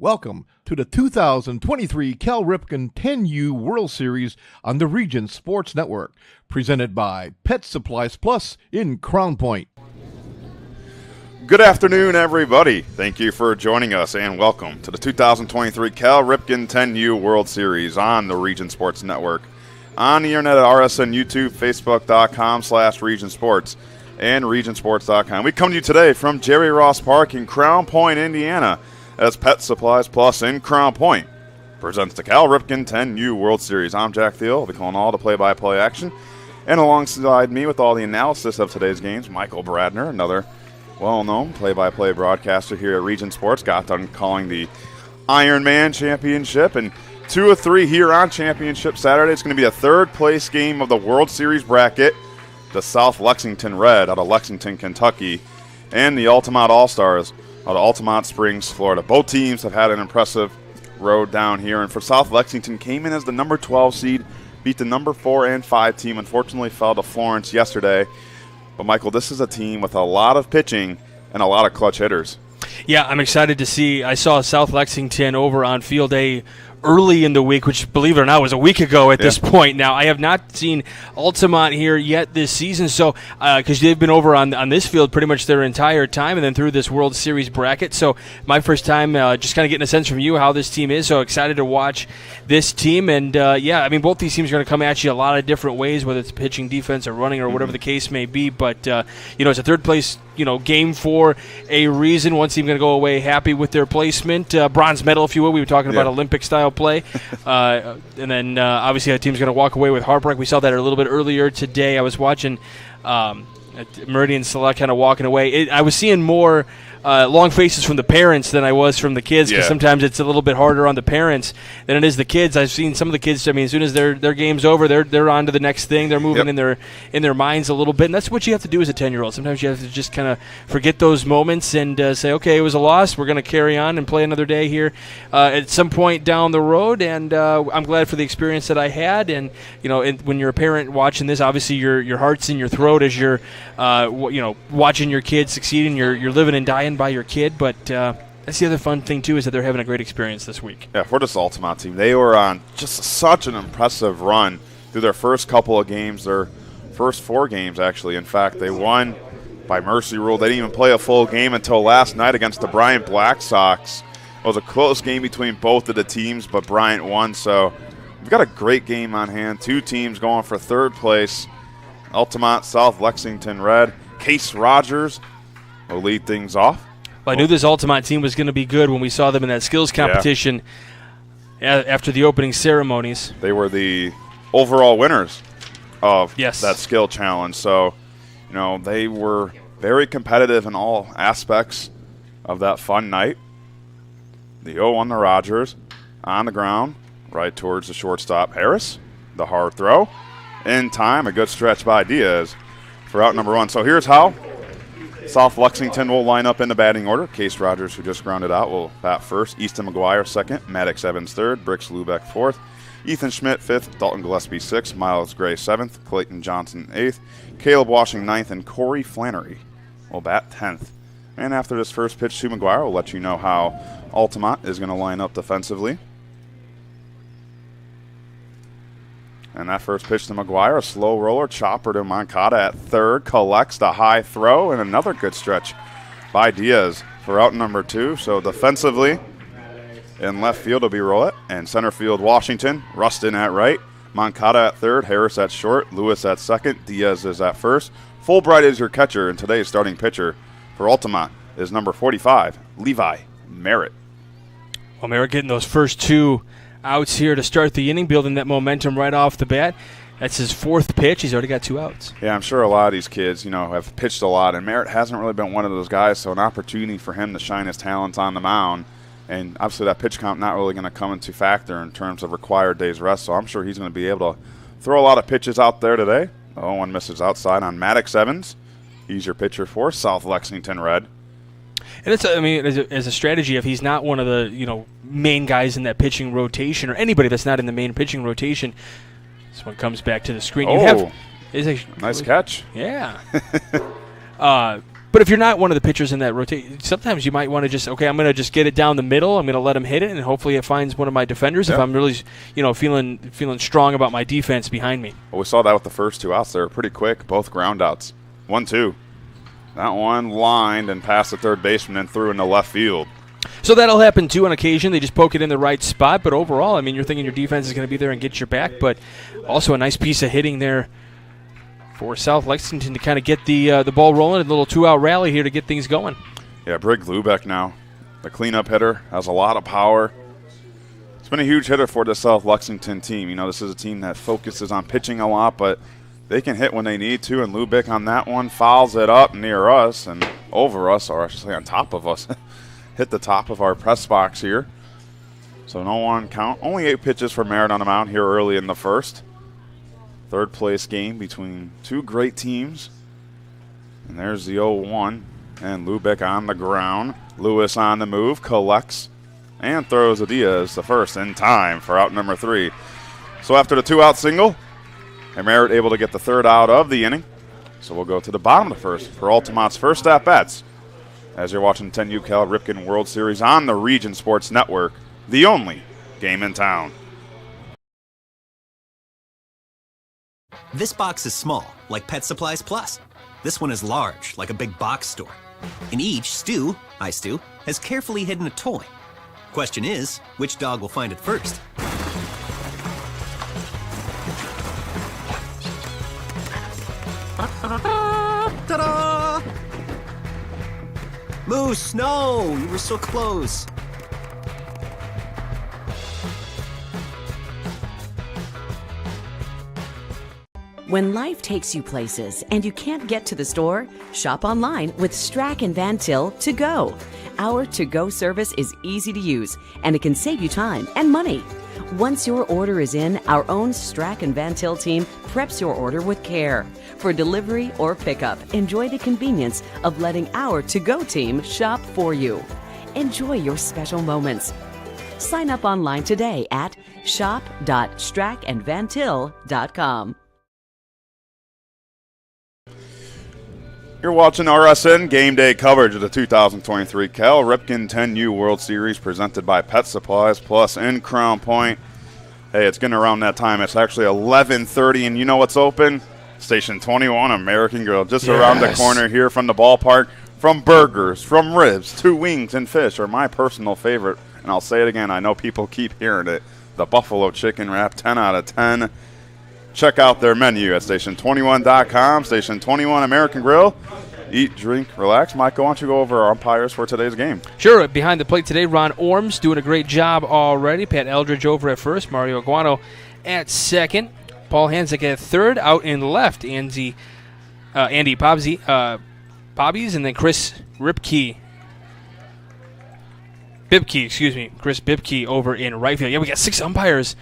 Welcome to the 2023 Cal Ripken 10U World Series on the Regent Sports Network, presented by Pet Supplies Plus in Crown Point. Good afternoon, everybody. Thank you for joining us, and welcome to the 2023 Cal Ripken 10U World Series on the Regent Sports Network. On the internet at RSN YouTube, Facebook.com/Regent Sports, and RegentSports.com. We come to you today from Jerry Ross Park in Crown Point, Indiana, as Pet Supplies Plus in Crown Point presents the Cal Ripken 10U World Series. I'm Jack Thiel. I'll be calling all the play-by-play action. And alongside me with all the analysis of today's games, Michael Bradner, another well-known play-by-play broadcaster here at Regent Sports. Got done calling the Ironman Championship, and 2 of 3 here on Championship Saturday. It's going to be a third-place game of the World Series bracket. The South Lexington Red out of Lexington, Kentucky, and the Altamonte All-Stars out of Altamonte Springs, Florida. Both teams have had an impressive road down here, and for South Lexington, came in as the number 12 seed, beat the number 4 and 5 team, unfortunately fell to Florence yesterday. But, Michael, this is a team with a lot of pitching and a lot of clutch hitters. Yeah, I'm excited to see. I saw South Lexington over on field day early in the week, which, believe it or not, was a week ago at this point. Now, I have not seen Altamont here yet this season, so because they've been over on this field pretty much their entire time and then through this World Series bracket. So my first time just kind of getting a sense from you how this team is. So excited to watch this team. And, both these teams are going to come at you a lot of different ways, whether it's pitching, defense, or running, or whatever the case may be. But, it's a third place game for a reason. One team going to go away happy with their placement, bronze medal, if you will. We were talking about Olympic-style play. And then, obviously, a team's going to walk away with heartbreak. We saw that a little bit earlier today. I was watching Meridian Select kind of walking away. I was seeing more long faces from the parents than I was from the kids, because sometimes it's a little bit harder on the parents than it is the kids. I've seen some of the kids, as soon as their game's over, they're on to the next thing. They're moving in their minds a little bit, and that's what you have to do as a 10-year-old. Sometimes you have to just kind of forget those moments and say, okay, it was a loss. We're going to carry on and play another day here at some point down the road, and I'm glad for the experience that I had. And, when you're a parent watching this, obviously your heart's in your throat as you're watching your kids succeed, and you're living and dying by your kid. But that's the other fun thing too, is that they're having a great experience this week. Yeah, for this Altamonte team, they were on just such an impressive run through their first couple of games, their first 4 games actually. In fact, they won by mercy rule. They didn't even play a full game until last night against the Bryant Black Sox. It was a close game between both of the teams, but Bryant won. So we've got a great game on hand. 2 teams going for third place. Altamonte, South Lexington Red. Case Rogers will lead things off. Well, I knew this Altamont team was going to be good when we saw them in that skills competition after the opening ceremonies. They were the overall winners of that skill challenge. So, they were very competitive in all aspects of that fun night. The 0 on the Rogers, on the ground, right towards the shortstop, Harris. The hard throw. In time, a good stretch by Diaz for out number 1. So here's how South Lexington will line up in the batting order. Case Rogers, who just grounded out, will bat first. Easton McGuire second. Maddox Evans third. Bricks Lubeck fourth. Ethan Schmidt fifth. Dalton Gillespie sixth. Miles Gray seventh. Clayton Johnson eighth. Caleb Washing ninth. And Corey Flannery will bat 10th. And after this first pitch to McGuire, we'll let you know how Altamont is going to line up defensively. And that first pitch to McGuire, a slow roller, chopper to Moncada at third, collects the high throw, and another good stretch by Diaz for out number 2. So defensively, in left field will be Rollett, and center field Washington, Rustin at right, Moncada at third, Harris at short, Lewis at second, Diaz is at first. Fulbright is your catcher, and today's starting pitcher for Altamont is number 45, Levi Merritt. Well, Merritt getting those first 2 outs here to start the inning, building that momentum right off the bat. That's his 4th pitch. He's already got 2 outs. Yeah, I'm sure a lot of these kids, have pitched a lot, and Merritt hasn't really been one of those guys, so an opportunity for him to shine his talents on the mound. And obviously that pitch count not really going to come into factor in terms of required days rest, so I'm sure he's going to be able to throw a lot of pitches out there today. 0-1 misses outside on Maddox Evans. He's your pitcher for South Lexington Red. And it's, as a strategy, if he's not one of the, main guys in that pitching rotation, or anybody that's not in the main pitching rotation, this one comes back to the screen. Nice catch. Yeah. But if you're not one of the pitchers in that rotation, sometimes you might want to I'm going to just get it down the middle. I'm going to let him hit it, and hopefully it finds one of my defenders if I'm really, feeling strong about my defense behind me. Well, we saw that with the first 2 outs. They were pretty quick, both ground outs. 1-2. That one lined and past the third baseman and threw into left field. So that'll happen, too, on occasion. They just poke it in the right spot. But overall, I mean, you're thinking your defense is going to be there and get your back. But also a nice piece of hitting there for South Lexington to kind of get the ball rolling. A little 2-out rally here to get things going. Yeah, Brig Lubeck now, the cleanup hitter, has a lot of power. It's been a huge hitter for the South Lexington team. This is a team that focuses on pitching a lot, but they can hit when they need to, and Lubeck on that one fouls it up near us and over us, or I should say on top of us. Hit the top of our press box here. So no one count. Only 8 pitches for Merritt on the mound here early in the first. Third place game between 2 great teams. And there's the 0-1. And Lubeck on the ground. Lewis on the move. Collects. And throws a Diaz the first in time for out number 3. So after the 2-out single, Merritt able to get the 3rd out of the inning. So we'll go to the bottom of the first for Altamonte's first at-bats. As you're watching 10U Cal Ripken World Series on the Region Sports Network. The only game in town. This box is small, like Pet Supplies Plus. This one is large, like a big box store. In each, Stu has carefully hidden a toy. Question is, which dog will find it first? Ta-da! Moose, no! You were so close. When life takes you places and you can't get to the store, shop online with Strack and Van Til To Go. Our to-go service is easy to use, and it can save you time and money. Once your order is in, our own Strack and Van Til team preps your order with care. For delivery or pickup, enjoy the convenience of letting our to-go team shop for you. Enjoy your special moments. Sign up online today at shop.strackandvantil.com. You're watching RSN Game Day coverage of the 2023 Cal Ripken 10U World Series presented by Pet Supplies Plus in Crown Point. Hey, it's getting around that time. It's actually 11:30, and you know what's open? Station 21 American Grill, just around the corner here from the ballpark. From burgers, from ribs, to wings and fish are my personal favorite. And I'll say it again, I know people keep hearing it. The Buffalo Chicken Wrap, 10 out of 10. Check out their menu at station21.com, Station 21 American Grill. Eat, drink, relax. Michael, why don't you go over our umpires for today's game? Sure. Behind the plate today, Ron Orms doing a great job already. Pat Eldridge over at first. Mario Aguano at second. Paul Hanzik at third. Out in left, Andy Bobbies, and then Chris Bibke, Chris Bibke over in right field. Yeah, we got 6 umpires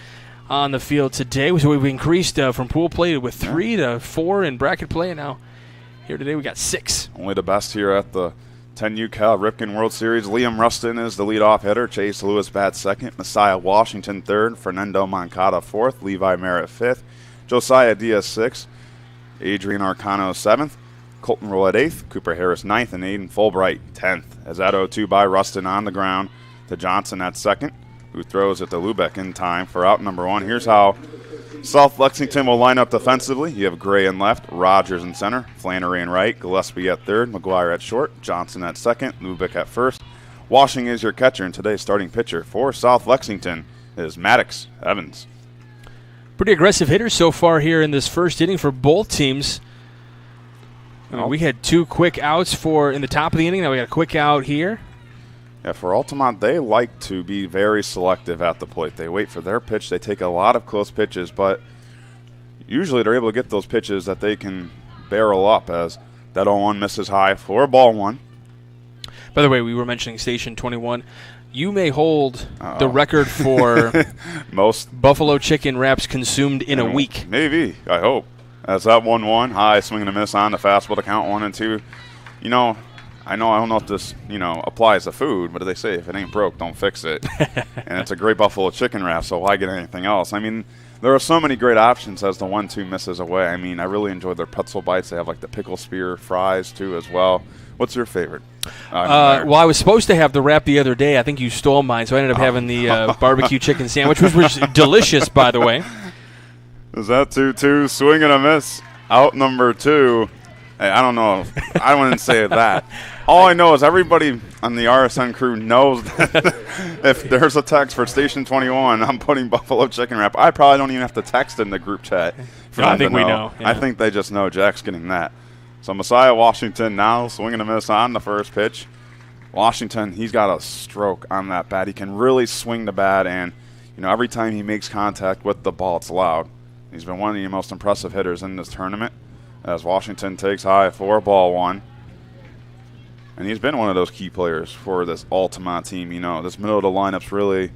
on the field today. So we've increased from pool play with 3 to 4 in bracket play, and now here today we got 6. Only the best here at the 10U Cal Ripken World Series. Liam Rustin is the leadoff hitter. Chase Lewis bats second. Messiah Washington third. Fernando Moncada fourth. Levi Merritt fifth. Josiah Diaz sixth. Adrian Arcano seventh. Colton Roll at eighth. Cooper Harris ninth. And Aiden Fulbright 10th. As that 0-2 by Rustin on the ground to Johnson at second, who throws it to Lubeck in time for out number 1. Here's how South Lexington will line up defensively. You have Gray in left, Rogers in center, Flannery in right, Gillespie at third, McGuire at short, Johnson at second, Lubeck at first. Washing is your catcher, and today's starting pitcher for South Lexington is Maddox Evans. Pretty aggressive hitters so far here in this first inning for both teams. We had 2 quick outs in the top of the inning. Now we got a quick out here. Yeah, for Altamont, they like to be very selective at the plate. They wait for their pitch. They take a lot of close pitches, but usually they're able to get those pitches that they can barrel up, as that 0-1 misses high for ball 1. By the way, we were mentioning Station 21. You may hold the record for most Buffalo Chicken Wraps consumed in a week. Maybe, I hope. That's that 1-1, high swing and a miss on the fastball to count 1 and 2. I don't know if this, applies to food, but they say if it ain't broke, don't fix it. And it's a great Buffalo Chicken Wrap, so why get anything else? I mean, there are so many great options as the 1-2 misses away. I mean, I really enjoy their pretzel bites. They have like the pickle spear fries too as well. What's your favorite? Well, I was supposed to have the wrap the other day. I think you stole mine, so I ended up having the barbecue chicken sandwich, which was delicious, by the way. Is that 2-2? Swing and a miss. Out number 2. Hey, I don't know. I wouldn't say that. All I know is everybody on the RSN crew knows that if there's a text for Station 21, I'm putting buffalo chicken wrap. I probably don't even have to text in the group chat. I think we know. Yeah. I think they just know Jack's getting that. So Messiah Washington now swinging a miss on the first pitch. Washington, he's got a stroke on that bat. He can really swing the bat, and every time he makes contact with the ball, it's loud. He's been one of the most impressive hitters in this tournament as Washington takes high for ball 1. And he's been one of those key players for this Altamonte team. This middle of the lineup's really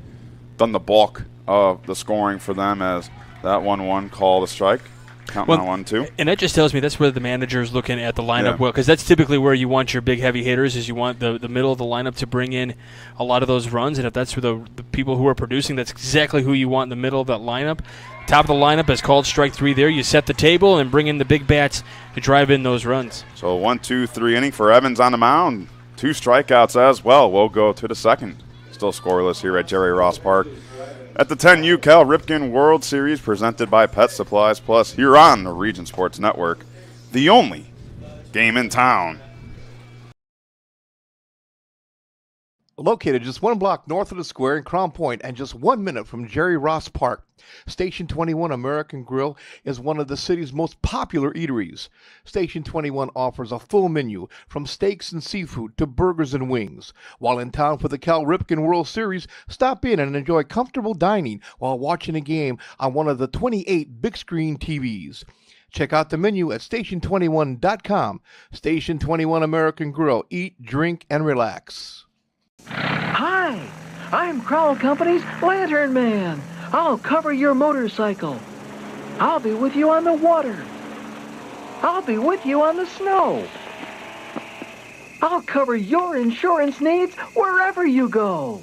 done the bulk of the scoring for them as that 1-1 call the strike. Counting on 1-2. And that just tells me that's where the manager's looking at the lineup well, because that's typically where you want your big heavy hitters, is you want the middle of the lineup to bring in a lot of those runs. And if that's for the people who are producing, that's exactly who you want in the middle of that lineup. Top of the lineup has called strike 3 there. You set the table and bring in the big bats to drive in those runs. So 1-2-3 inning for Evans on the mound. 2 strikeouts as well. We'll go to the second. Still scoreless here at Jerry Ross Park. At the 10U Cal Ripken World Series presented by Pet Supplies Plus here on the Region Sports Network. The only game in town. Located just 1 block north of the square in Crown Point and just 1 minute from Jerry Ross Park, Station 21 American Grill is one of the city's most popular eateries. Station 21 offers a full menu from steaks and seafood to burgers and wings. While in town for the Cal Ripken World Series, stop in and enjoy comfortable dining while watching a game on one of the 28 big screen TVs. Check out the menu at station21.com. Station 21 American Grill. Eat, drink, and relax. Hi, I'm Crowell Company's Lantern Man. I'll cover your motorcycle. I'll be with you on the water. I'll be with you on the snow. I'll cover your insurance needs wherever you go.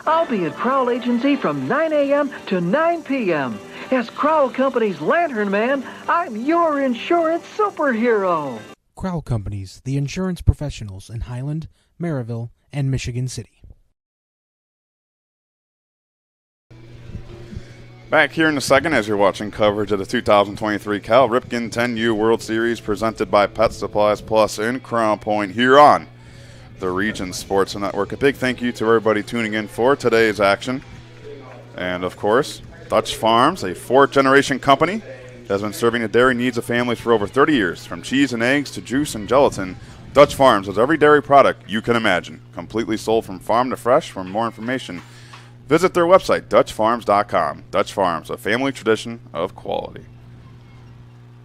I'll be at Crowell Agency from 9 a.m. to 9 p.m. As Crowell Company's Lantern Man, I'm your insurance superhero. Crowell Companies, the insurance professionals in Highland, Maryville, and Michigan City. Back here in a second as you're watching coverage of the 2023 Cal Ripken 10U World Series presented by Pet Supplies Plus in Crown Point here on the Region Sports Network. A big thank you to everybody tuning in for today's action. And of course, Dutch Farms, a 4th-generation company, has been serving the dairy needs of families for over 30 years. From cheese and eggs to juice and gelatin, Dutch Farms has every dairy product you can imagine, completely sold from farm to fresh. For more information, visit their website, DutchFarms.com. Dutch Farms, a family tradition of quality.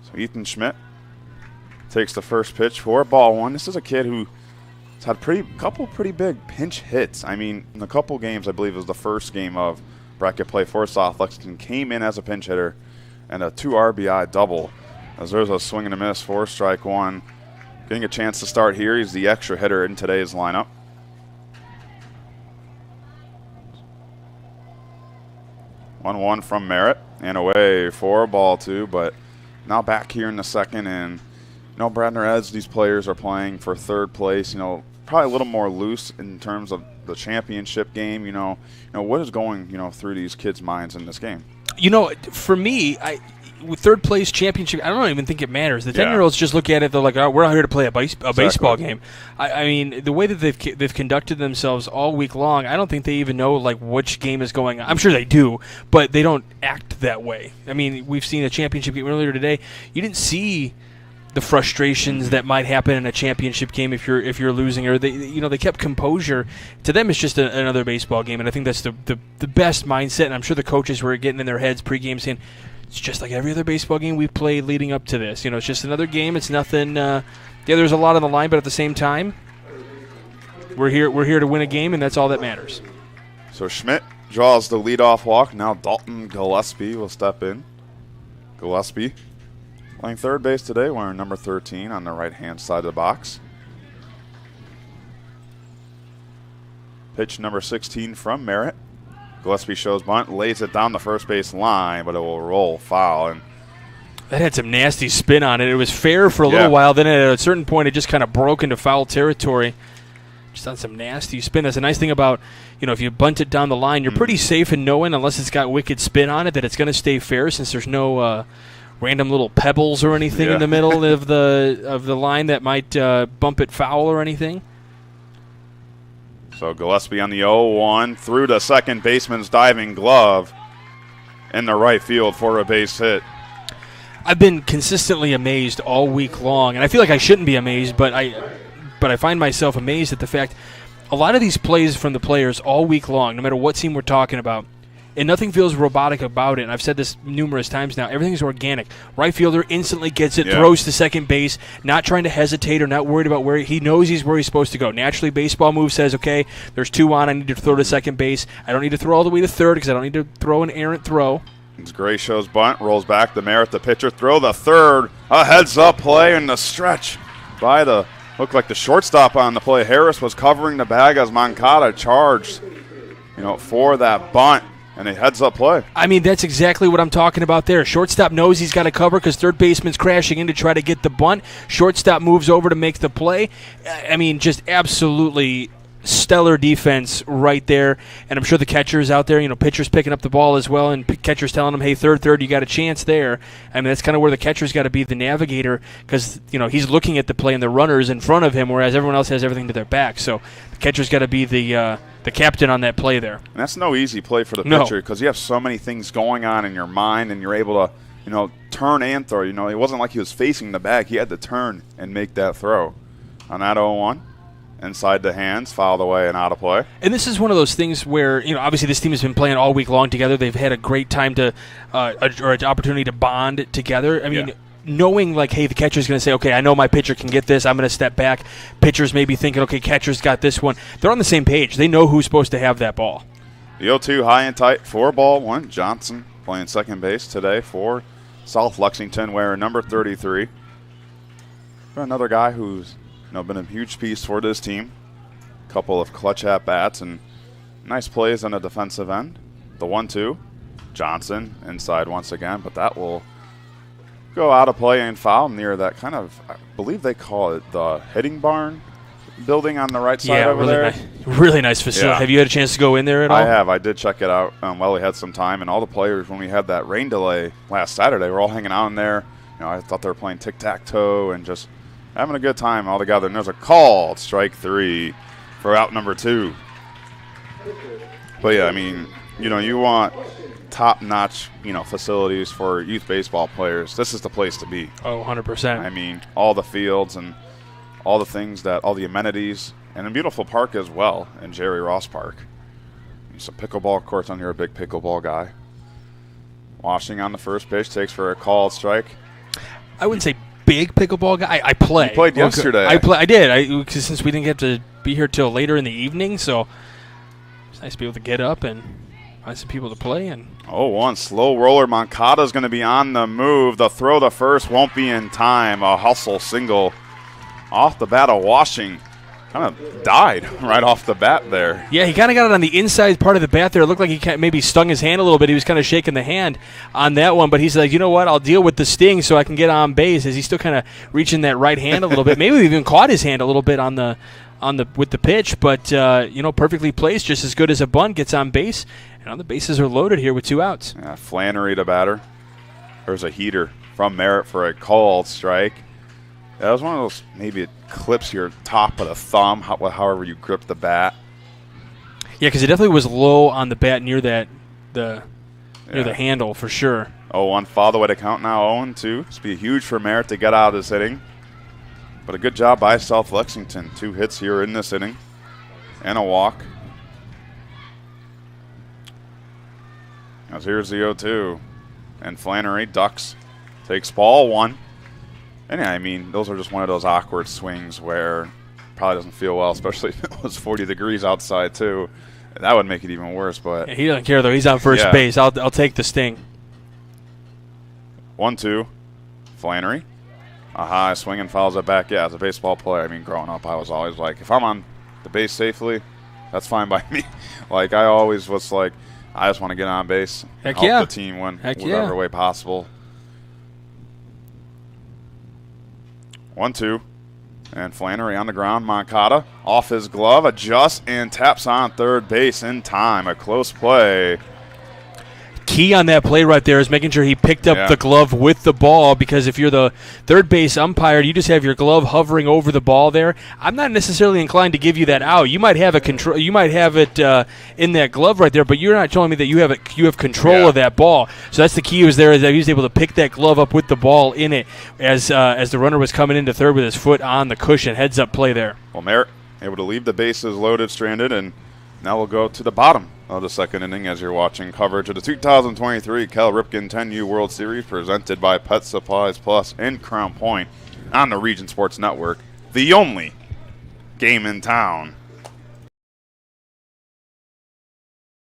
So Ethan Schmidt takes the first pitch for ball 1. This is a kid who's had couple pretty big pinch hits. I mean, in a couple games, I believe it was the first game of bracket play for South Lexington, came in as a pinch hitter and a 2 RBI double. As there's a swing and a miss for strike 1. Getting a chance to start here. He's the extra hitter in today's lineup. 1-1 from Merritt and away for ball 2, but now back here in the second, and Bradner, as these players are playing for third place, probably a little more loose in terms of the championship game. What is going through these kids' minds in this game? For me, with third place championship, I don't even think it matters. The 10-year-olds just look at it, they're like, oh, we're out here to play a baseball game. I mean, the way that they've conducted themselves all week long, I don't think they even know which game is going on. I'm sure they do, but they don't act that way. I mean, we've seen a championship game earlier today. You didn't see the frustrations that might happen in a championship game if you're losing, or they kept composure. To them, it's just another baseball game, and I think that's the best mindset. And I'm sure the coaches were getting in their heads pregame saying, it's just like every other baseball game we've played leading up to this. It's just another game. It's nothing. There's a lot on the line, but at the same time, we're here to win a game, and that's all that matters. So Schmidt draws the leadoff walk. Now Dalton Gillespie will step in. Gillespie playing third base today, wearing number 13 on the right-hand side of the box. Pitch number 16 from Merritt. Gillespie shows bunt, lays it down the first base line, but it will roll foul. And that had some nasty spin on it. It was fair for a little while. Then at a certain point, it just kind of broke into foul territory. Just on some nasty spin. That's a nice thing about, if you bunt it down the line, you're pretty safe in knowing, unless it's got wicked spin on it, that it's going to stay fair since there's no random little pebbles or anything in the middle of the line that might bump it foul or anything. So Gillespie on the 0-1 through the second baseman's diving glove in the right field for a base hit. I've been consistently amazed all week long, and I feel like I shouldn't be amazed, but I find myself amazed at the fact a lot of these plays from the players all week long, no matter what team we're talking about, and nothing feels robotic about it. And I've said this numerous times now. Everything's organic. Right fielder instantly gets it, throws to second base, not trying to hesitate or not worried about where he knows he's where he's supposed to go. Naturally, baseball move says, okay, there's 2 on. I need to throw to second base. I don't need to throw all the way to third because I don't need to throw an errant throw. As Gray shows bunt, rolls back to Merritt, the pitcher, throw the third. A heads-up play in the stretch by looked like the shortstop on the play. Harris was covering the bag as Moncada charged, for that bunt. And a heads-up play. I mean, that's exactly what I'm talking about there. Shortstop knows he's got to cover because third baseman's crashing in to try to get the bunt. Shortstop moves over to make the play. I mean, just absolutely stellar defense right there. And I'm sure the catcher's out there, pitcher's picking up the ball as well, and catcher's telling him, hey, third, you got a chance there. I mean, that's kind of where the catcher's got to be the navigator because, he's looking at the play and the runner's in front of him, whereas everyone else has everything to their back. So the catcher's got to be the captain on that play there. And that's no easy play for the pitcher because you have so many things going on in your mind, and you're able to, turn and throw. It wasn't like he was facing the bag. He had to turn and make that throw. On that 0-1, inside the hands, fouled away and out of play. And this is one of those things where, obviously this team has been playing all week long together. They've had a great time or an opportunity to bond together. I mean, knowing like, hey, the catcher's going to say, okay, I know my pitcher can get this. I'm going to step back. Pitchers may be thinking, okay, catcher's got this one. They're on the same page. They know who's supposed to have that ball. The 0-2 high and tight, 4-1. Johnson playing second base today for South Lexington, wearing number 33. Another guy who's been a huge piece for this team. A couple of clutch at-bats and nice plays on the defensive end. The 1-2, Johnson inside once again, but that will go out of play and foul near that kind of, I believe they call it the hitting barn building on the right side over there. Really nice facility. Yeah. Have you had a chance to go in there at all? I have. I did check it out while we had some time, and all the players, when we had that rain delay last Saturday, were all hanging out in there. I thought they were playing tic-tac-toe and just having a good time all together. And there's a call, strike 3 for out number 2. But, yeah, I mean, you want top-notch, facilities for youth baseball players. This is the place to be. Oh, 100%. I mean, all the fields and all the things all the amenities, and a beautiful park as well in Jerry Ross Park. Some pickleball courts on here, a big pickleball guy. Washing on the first pitch, takes for a called strike. I wouldn't say big pickleball guy. I play. You played yesterday. I did. Since we didn't get to be here till later in the evening, so it's nice to be able to get up and find some people to play. And 0-1 slow roller. Moncada's going to be on the move. The throw to first won't be in time. A hustle single off the bat of Washing. Kind of died right off the bat there. Yeah, he kind of got it on the inside part of the bat there. It looked like he maybe stung his hand a little bit. He was kind of shaking the hand on that one, but he's like, you know what, I'll deal with the sting so I can get on base. As he's still kind of reaching that right hand a little bit. Maybe we even caught his hand a little bit with the pitch, but perfectly placed, just as good as a bunt, gets on base, and all the bases are loaded here with 2 outs. Yeah, Flannery the batter. There's a heater from Merritt for a called strike. That was one of those, maybe it clips your top of the thumb, however you grip the bat. Yeah, because it definitely was low on the bat near the handle for sure. 0-1 foul the way to count now. 0-2. This will be huge for Merritt to get out of this inning. But a good job by South Lexington. 2 hits here in this inning and a walk. As here's the 0-2. And Flannery ducks, takes ball 1. And yeah, I mean, those are just one of those awkward swings where probably doesn't feel well, especially if it was 40 degrees outside too. That would make it even worse. But yeah, he doesn't care though. He's on first base. I'll take the sting. 1-2, Flannery. A high swing and fouls it back. Yeah, as a baseball player, I mean, growing up, I was always like, if I'm on the base safely, that's fine by me. Like, I always was like, I just want to get on base, Heck help yeah. the team win Heck whatever yeah. way possible. 1-2. And Flannery on the ground. Moncada off his glove, adjusts, and taps on third base in time. A close play. Key on that play right there is making sure he picked up the glove with the ball, because if you're the third base umpire, you just have your glove hovering over the ball there. I'm not necessarily inclined to give you that out. You might have control. You might have it in that glove right there, but you're not telling me that you have control of that ball. So that's the key. Was there is that he was able to pick that glove up with the ball in it as the runner was coming into third with his foot on the cushion. Heads up play there. Well, Merritt able to leave the bases loaded, stranded, and now we'll go to the bottom of the second inning as you're watching coverage of the 2023 Cal Ripken 10U World Series presented by Pet Supplies Plus in Crown Point on the Region Sports Network, the only game in town.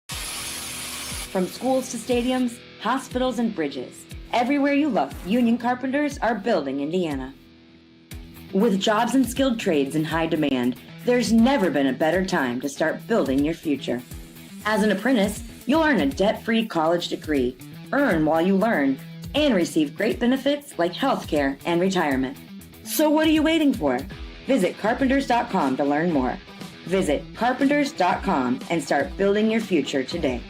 From schools to stadiums, hospitals, and bridges, everywhere you look, union carpenters are building Indiana. With jobs and skilled trades in high demand, there's never been a better time to start building your future. As an apprentice, you'll earn a debt-free college degree, earn while you learn, and receive great benefits like healthcare and retirement. So what are you waiting for? Visit carpenters.com to learn more. Visit carpenters.com and start building your future today.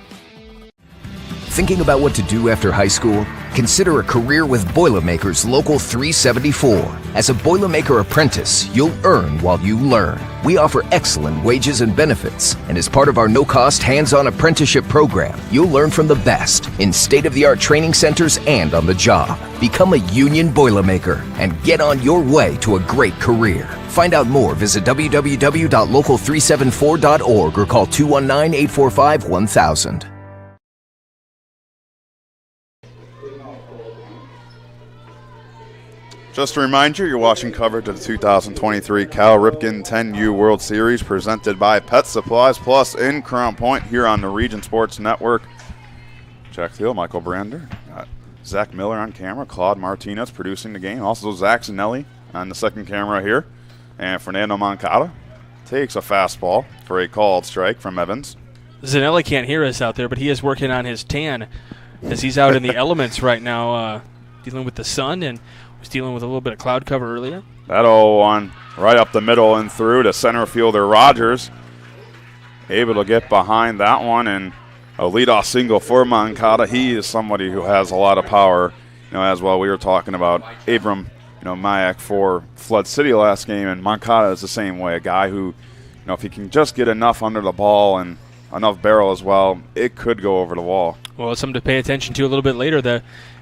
Thinking about what to do after high school? Consider a career with Boilermakers Local 374. As a Boilermaker apprentice, you'll earn while you learn. We offer excellent wages and benefits, and as part of our no-cost hands-on apprenticeship program, you'll learn from the best in state-of-the-art training centers and on the job. Become a union Boilermaker and get on your way to a great career. Find out more, visit www.local374.org or call 219-845-1000. Just a reminder, you're watching coverage of the 2023 Cal Ripken 10U World Series presented by Pet Supplies Plus in Crown Point here on the Region Sports Network. Jack Thiel, Michael Brander, Zach Miller on camera, Claude Martinez producing the game, also Zach Zanelli on the second camera here, and Fernando Moncada takes a fastball for a called strike from Evans. Zanelli can't hear us out there, but he is working on his tan as he's out in the elements right now, dealing with the sun, and was dealing with a little bit of cloud cover earlier. That 0-1 right up the middle and through to center fielder Rogers. Able to get behind that one, and a leadoff single for Moncada. He is somebody who has a lot of power. As well, we were talking about Abram, Mayak for Flood City last game, and Moncada is the same way. A guy who, if he can just get enough under the ball and enough barrel as well, it could go over the wall. Well, it's something to pay attention to a little bit later.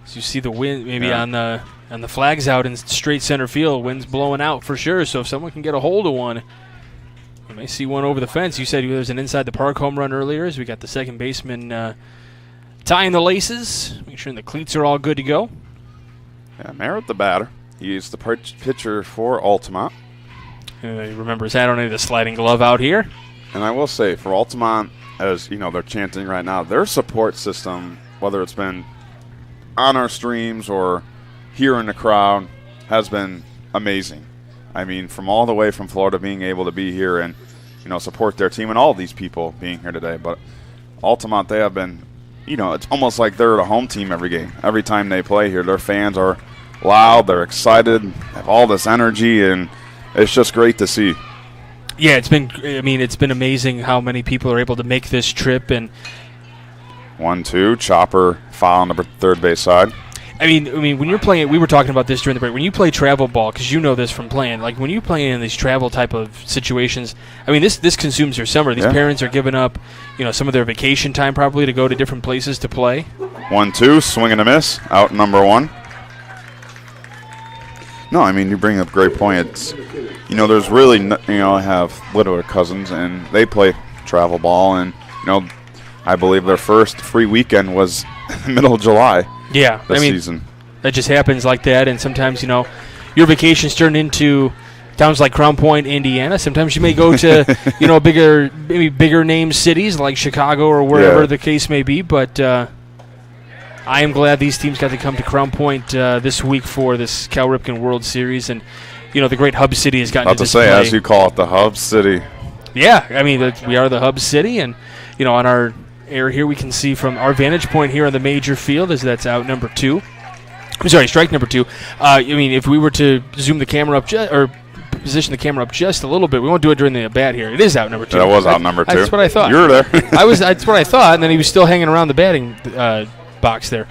As you see the wind maybe on the flags out in straight center field, wind's blowing out for sure. So if someone can get a hold of one, you may see one over the fence. You said there's an inside the park home run earlier, as we got the second baseman tying the laces, making sure the cleats are all good to go. Yeah, Merritt the batter. He's the pitcher for Altamonte. He remembers I don't need the sliding glove out here. And I will say, for Altamonte, as they're chanting right now, their support system, whether it's been on our streams or here in the crowd, has been amazing. I mean, from all the way from Florida being able to be here and, support their team, and all these people being here today. But Altamonte, they have been, it's almost like they're the home team every game. Every time they play here, their fans are loud, they're excited, have all this energy, and it's just great to see. Yeah, it's been amazing how many people are able to make this trip. And 1-2, chopper foul on the third base side. I mean, when you're playing, we were talking about this during the break. When you play travel ball, because you know this from playing, like when you play in these travel type of situations, this consumes your summer. These parents are giving up, some of their vacation time probably to go to different places to play. 1-2, swing and a miss, out number one. No, you bring up a great point. It's, there's really, I have little cousins, and they play travel ball, and, I believe their first free weekend was middle of July. Yeah, this season. That just happens like that, and sometimes, your vacations turn into towns like Crown Point, Indiana. Sometimes you may go to, bigger name cities like Chicago or wherever the case may be, but I am glad these teams got to come to Crown Point this week for this Cal Ripken World Series, and the great hub city has gotten to display. As you call it, the hub city. Yeah, we are the hub city, and on our air here. We can see from our vantage point here on the major field as that's out number 2. I'm sorry, strike number 2. I mean, if we were to zoom the camera up or position the camera up just a little bit, we won't do it during the at-bat here. It is out number 2. That was out number 2. That's what I thought. You were there. That's what I thought, and then he was still hanging around the batting box there.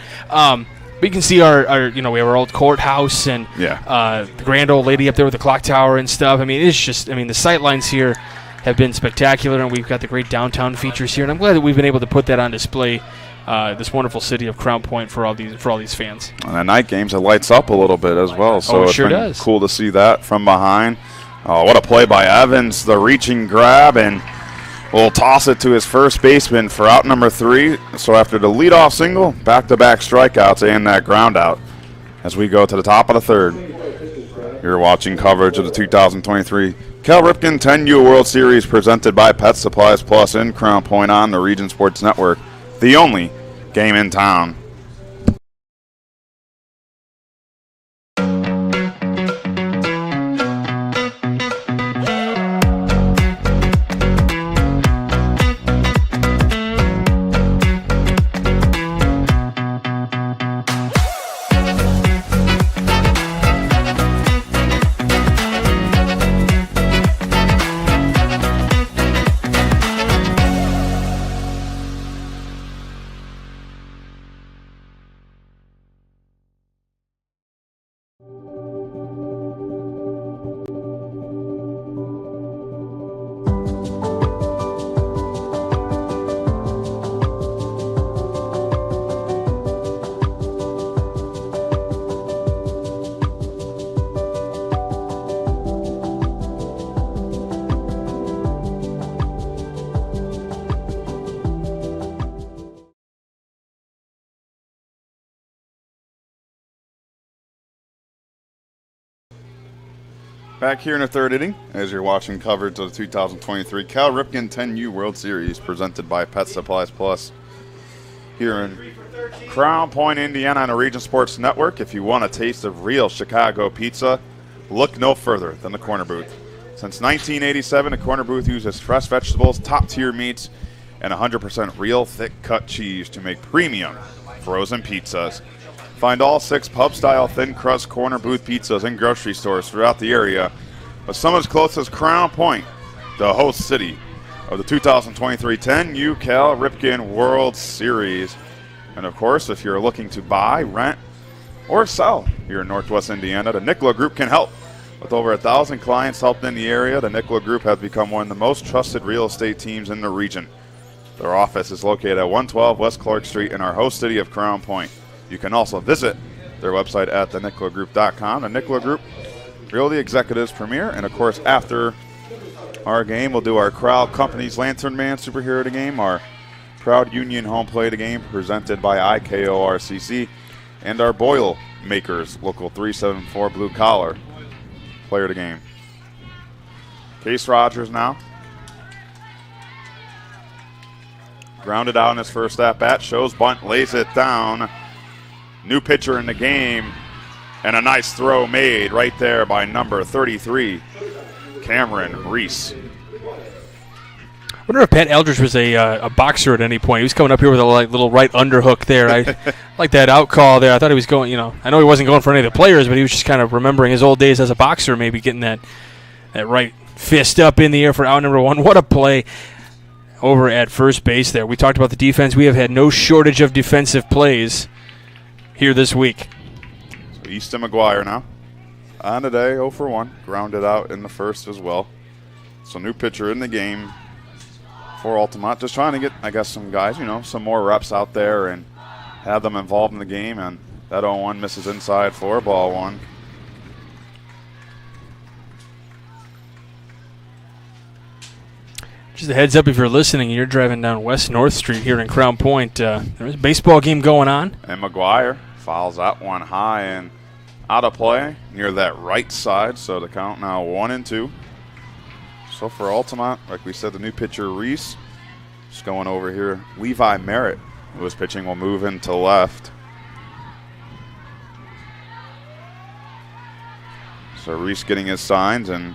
We can see our we have our old courthouse and the grand old lady up there with the clock tower and stuff. I mean, it's just, the sight lines here have been spectacular, and we've got the great downtown features here, and I'm glad that we've been able to put that on display, this wonderful city of Crown Point for all these fans. And the night games, it lights up a little bit as well, so it sure been does. Cool to see that from behind. What a play by Evans, the reaching grab, and will toss it to his first baseman for out number 3. So after the leadoff single, back-to-back strikeouts and that ground out as we go to the top of the 3rd. You're watching coverage of the 2023 Cal Ripken 10U World Series presented by Pet Supplies Plus in Crown Point on the Region Sports Network, the only game in town. Back here in the 3rd inning, as you're watching coverage of the 2023 Cal Ripken 10U World Series presented by Pet Supplies Plus here in Crown Point, Indiana on the Region Sports Network. If you want a taste of real Chicago pizza, look no further than the Corner Booth. Since 1987, the Corner Booth uses fresh vegetables, top-tier meats, and 100% real thick-cut cheese to make premium frozen pizzas. Find all 6 pub-style thin-crust Corner Booth pizzas in grocery stores throughout the area, but some as close as Crown Point, the host city of the 2023 10U Cal Ripken World Series. And of course, if you're looking to buy, rent, or sell here in Northwest Indiana, the Nicola Group can help. With over 1,000 clients helped in the area, the Nicola Group has become one of the most trusted real estate teams in the region. Their office is located at 112 West Clark Street in our host city of Crown Point. You can also visit their website at thenicholagroup.com. The Nicola Group, Realty Executives Premier, and of course after our game we'll do our Crowd Companies Lantern Man Superhero of the Game, our Proud Union Home Play of the Game presented by IKORCC, and our Boil Makers Local 374 Blue Collar Player of the Game. Case Rogers now. Grounded out in his first at-bat, shows bunt, lays it down. New pitcher in the game, and a nice throw made right there by number 33, Cameron Reese. I wonder if Pat Eldridge was a boxer at any point. He was coming up here with a little right underhook there. I like that out call there. I thought he was going, I know he wasn't going for any of the players, but he was just kind of remembering his old days as a boxer, maybe getting that right fist up in the air for out number 1. What a play over at first base there. We talked about the defense. We have had no shortage of defensive plays here this week. So Easton McGuire now on today, 0 for 1, grounded out in the first as well. So new pitcher in the game for Altamonte, just trying to get, I guess, some guys, some more reps out there and have them involved in the game. And that 0-1 misses inside for ball 1. Just a heads up if you're listening and you're driving down West North Street here in Crown Point, there's a baseball game going on. And McGuire fouls that one high and out of play near that right side. So the count now 1-2. So for Altamont, like we said, the new pitcher Reese just going over here. Levi Merritt, who was pitching, will move into left. So Reese getting his signs, and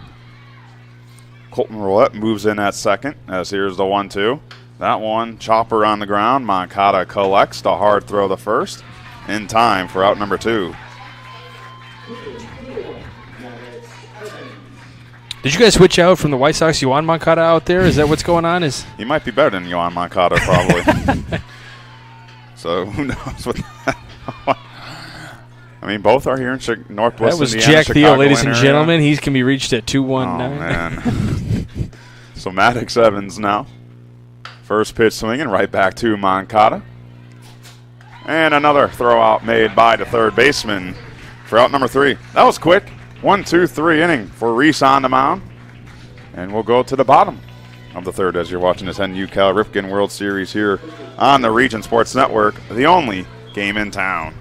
Colton Roulette moves in at second, as here's the 1-2. That one, chopper on the ground. Moncada collects the hard throw the first in time for out number 2. Did you guys switch out from the White Sox Yoan Moncada out there? Is that what's going on? He might be better than Yoan Moncada, probably. So who knows what that I mean, both are here in Northwest That was Indiana, Jack Theo, ladies and area. gentlemen. He can be reached at 219. Oh, man. So Maddox Evans now. First pitch swinging right back to Moncada. And another throw out made by the third baseman for out number 3. That was quick. 1-2-3 inning for Reese on the mound. And we'll go to the bottom of the third as you're watching this 10U Cal Ripken World Series here on the Region Sports Network, the only game in town.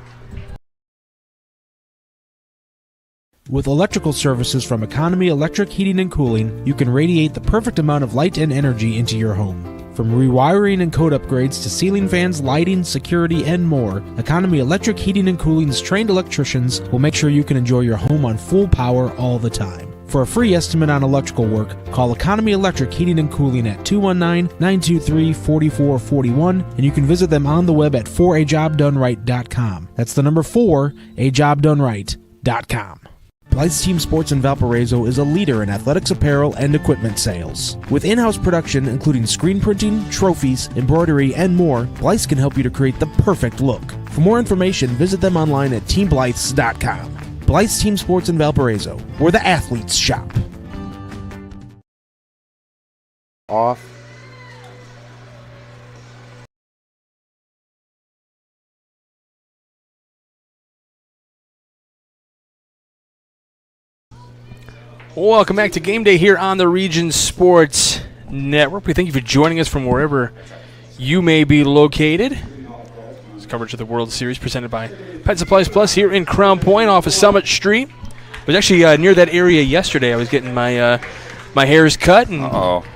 With electrical services from Economy Electric Heating and Cooling, you can radiate the perfect amount of light and energy into your home. From rewiring and code upgrades to ceiling fans, lighting, security, and more, Economy Electric Heating and Cooling's trained electricians will make sure you can enjoy your home on full power all the time. For a free estimate on electrical work, call Economy Electric Heating and Cooling at 219-923-4441, and you can visit them on the web at 4ajobdoneright.com. That's the number 4ajobdoneright.com. Blythe's Team Sports in Valparaiso is a leader in athletics apparel and equipment sales. With in-house production including screen printing, trophies, embroidery, and more, Blythe's can help you to create the perfect look. For more information, visit them online at teamblythes.com. Blythe's Team Sports in Valparaiso, where the athletes shop. Off. Welcome back to Game Day here on the Region Sports Network. We thank you for joining us from wherever you may be located. It's coverage of the World Series presented by Pet Supplies Plus here in Crown Point off of Summit Street. I was actually near that area yesterday. I was getting my my hairs cut, and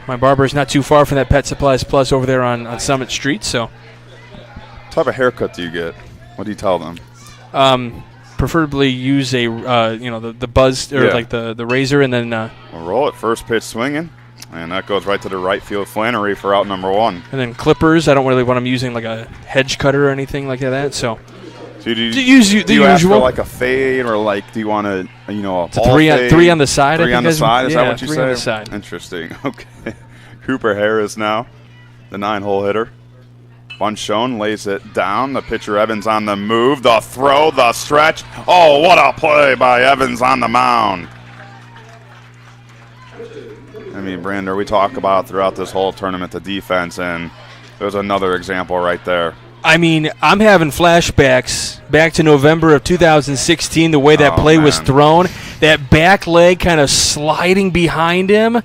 my barber is not too far from that Pet Supplies Plus over there on Summit Street. So, What type of haircut do you get? What do you tell them? Preferably use a the buzz or like the razor, and then We'll roll it. First pitch swinging, and that goes right to the right field Flannery for out number 1. And then clippers. I don't really want them using like a hedge cutter or anything like that. So do you usual. ask for like a fade, or like do you want to a ball fade? Three on the side. Three on the side. Is that what you say? 3 on the side. Interesting. Okay. Cooper Harris now, the 9-hole hitter. Bunchone lays it down. The pitcher Evans on the move. The throw, the stretch. Oh, what a play by Evans on the mound. I mean, Brander, we talk about throughout this whole tournament the defense, and there's another example right there. I mean, I'm having flashbacks back to November of 2016, the way that play was thrown. That back leg kind of sliding behind him.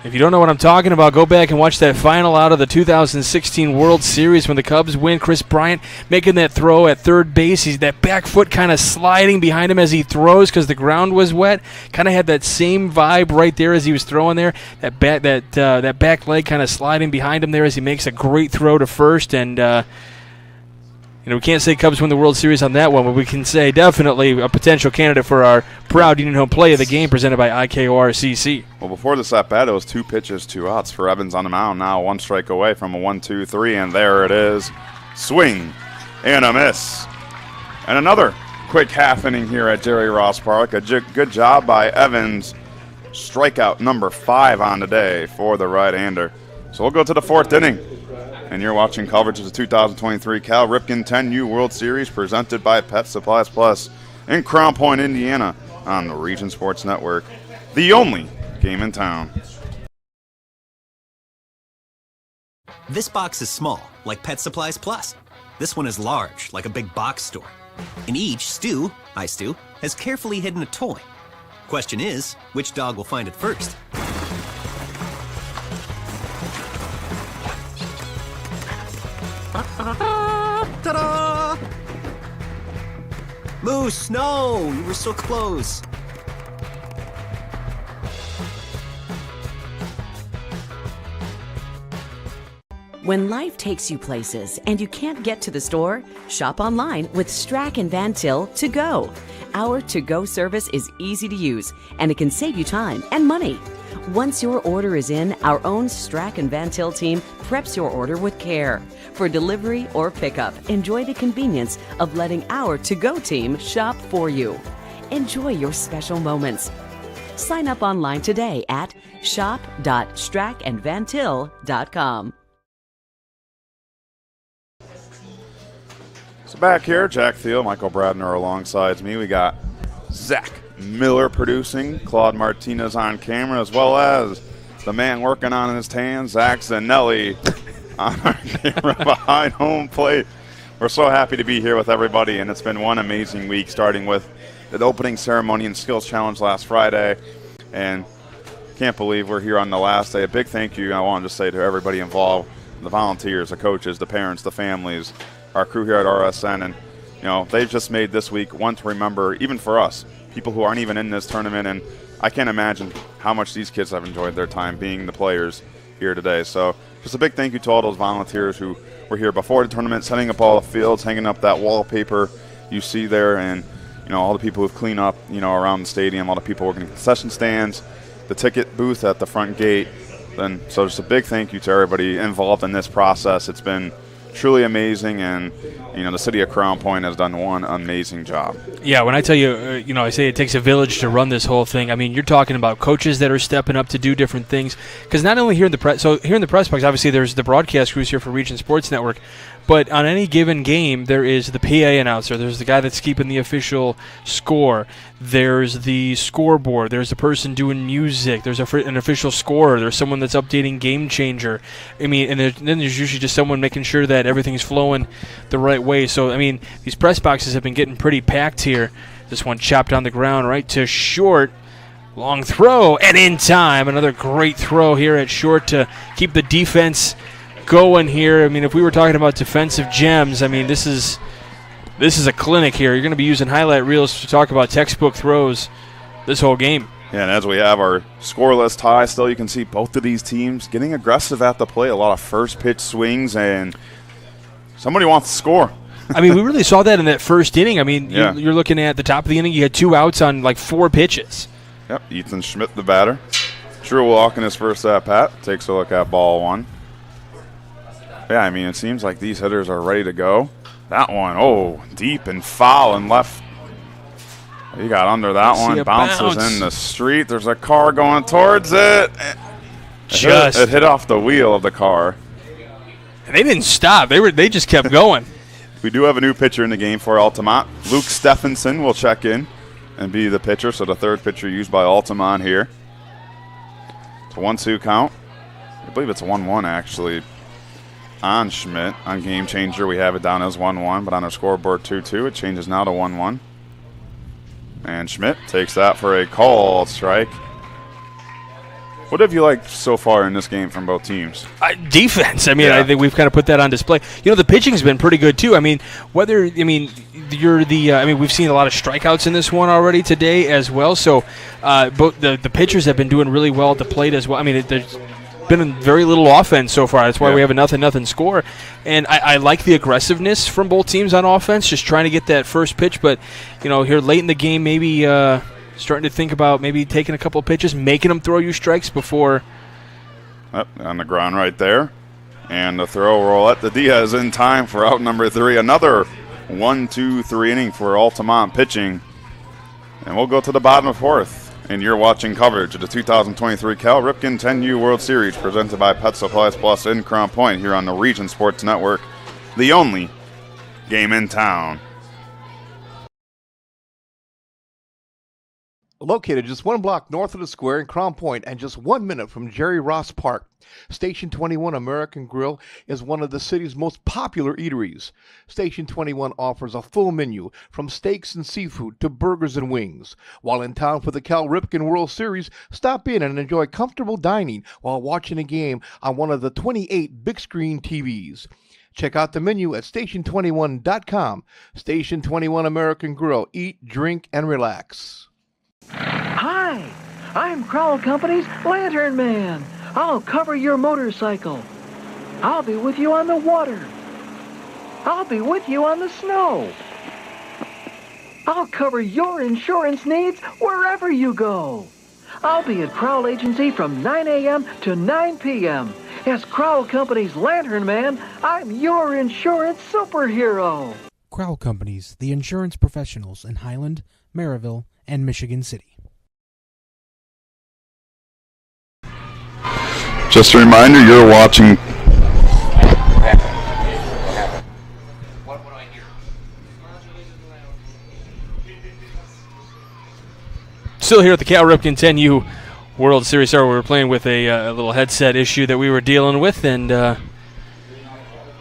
If you don't know what I'm talking about, go back and watch that final out of the 2016 World Series when the Cubs win. Chris Bryant making that throw at third base. He's that back foot kind of sliding behind him as he throws because the ground was wet. Kind of had that same vibe right there as he was throwing there. That back leg kind of sliding behind him there as he makes a great throw to first. And we can't say Cubs win the World Series on that one, but we can say definitely a potential candidate for our proud Union Home play of the game presented by IKORCC. Well, before this at bat, it was 2 pitches, 2 outs for Evans on the mound. Now 1 strike away from a 1-2-3, and there it is. Swing and a miss. And another quick half inning here at Jerry Ross Park. A good job by Evans. Strikeout number 5 on the day for the right-hander. So we'll go to the 4th inning. And you're watching coverage of the 2023 Cal Ripken 10U World Series presented by Pet Supplies Plus in Crown Point, Indiana on the Region Sports Network, the only game in town. This box is small, like Pet Supplies Plus. This one is large, like a big box store. In each, Stu, hi Stu, has carefully hidden a toy. Question is, which dog will find it first? Ta-da! Moose, no! You were so close. When life takes you places and you can't get to the store, shop online with Strack and Van Til to go. Our to-go service is easy to use and it can save you time and money. Once your order is in, our own Strack and Van Til team preps your order with care. For delivery or pickup, enjoy the convenience of letting our to-go team shop for you. Enjoy your special moments. Sign up online today at shop.strackandvantil.com. So back here, Jack Thiel, Michael Bradner alongside me. We got Zach Miller producing, Claude Martinez on camera, as well as the man working on his hands, Zach Zanelli, on our camera behind home plate. We're so happy to be here with everybody, and it's been one amazing week, starting with the opening ceremony and skills challenge last Friday, and can't believe we're here on the last day. A big thank you I want to say to everybody involved, the volunteers, the coaches, the parents, the families, our crew here at RSN, and they've just made this week one to remember, even for us, people who aren't even in this tournament, and I can't imagine how much these kids have enjoyed their time being the players here today. So just a big thank you to all those volunteers who were here before the tournament, setting up all the fields, hanging up that wallpaper you see there, and all the people who've cleaned up around the stadium, all the people working in concession stands, the ticket booth at the front gate. And so just a big thank you to everybody involved in this process. It's been truly amazing, and the city of Crown Point has done one amazing job. Yeah, when I tell you, I say it takes a village to run this whole thing. I mean, you're talking about coaches that are stepping up to do different things. Because not only here in the press, so here in the press box, obviously there's the broadcast crews here for Region Sports Network, but on any given game, there is the PA announcer, there's the guy that's keeping the official score, there's the scoreboard, there's the person doing music, there's an official scorer, there's someone that's updating Game Changer. I mean, and then there's usually just someone making sure that everything's flowing the right way. So, I mean, these press boxes have been getting pretty packed here. This one chopped on the ground right to short. Long throw, and in time. Another great throw here at short to keep the defense going here. I mean, if we were talking about defensive gems, I mean, this is a clinic here. You're going to be using highlight reels to talk about textbook throws this whole game. Yeah, and as we have our scoreless tie still, you can see both of these teams getting aggressive at the plate. A lot of first pitch swings, and somebody wants to score. I mean, we really saw that in that first inning. I mean, you're looking at the top of the inning, you had 2 outs on like 4 pitches. Yep, Ethan Schmidt, the batter. Drew walk in his first at-bat. Takes a look at ball 1. Yeah, I mean, it seems like these hitters are ready to go. That one, deep and foul and left. He got under that one, bounces in the street. There's a car going towards it. It hit off the wheel of the car. And they didn't stop. They just kept going. We do have a new pitcher in the game for Altamonte. Luke Stephenson will check in and be the pitcher, so the third pitcher used by Altamonte here. It's a 1-2 count. I believe it's 1-1 actually on Schmidt. On Game Changer, we have it down as 1-1, but on our scoreboard 2-2, it changes now to 1-1. And Schmidt takes that for a called strike. What have you liked so far in this game from both teams? Defense. I mean, I think we've kind of put that on display. The pitching's been pretty good too. I mean, we've seen a lot of strikeouts in this one already today as well. So, both the pitchers have been doing really well at the plate as well. I mean, there's been very little offense so far. That's why we have a 0-0 score. And I like the aggressiveness from both teams on offense, just trying to get that first pitch. But, here late in the game, maybe starting to think about maybe taking a couple of pitches, making them throw you strikes before. On the ground right there. And the throw roll at the Diaz in time for out number 3. Another 1-2-3 inning for Altamont pitching. And we'll go to the bottom of 4th. And you're watching coverage of the 2023 Cal Ripken 10U World Series presented by Pet Supplies Plus in Crown Point here on the Region Sports Network, the only game in town. Located just 1 block north of the square in Crown Point and just 1 minute from Jerry Ross Park, Station 21 American Grill is one of the city's most popular eateries. Station 21 offers a full menu from steaks and seafood to burgers and wings. While in town for the Cal Ripken World Series, stop in and enjoy comfortable dining while watching a game on one of the 28 big screen TVs. Check out the menu at station21.com. Station 21 American Grill. Eat, drink, and relax. Hi, I'm Crowell Company's Lantern Man. I'll cover your motorcycle. I'll be with you on the water. I'll be with you on the snow. I'll cover your insurance needs wherever you go. I'll be at Crowell Agency from 9 a.m. to 9 p.m. As Crowell Company's Lantern Man, I'm your insurance superhero. Crowell Companies, the insurance professionals in Highland, Maryville, and Michigan City. Just a reminder, you're watching. Still here at the Cal Ripken 10U World Series. Sorry, we were playing with a little headset issue that we were dealing with, and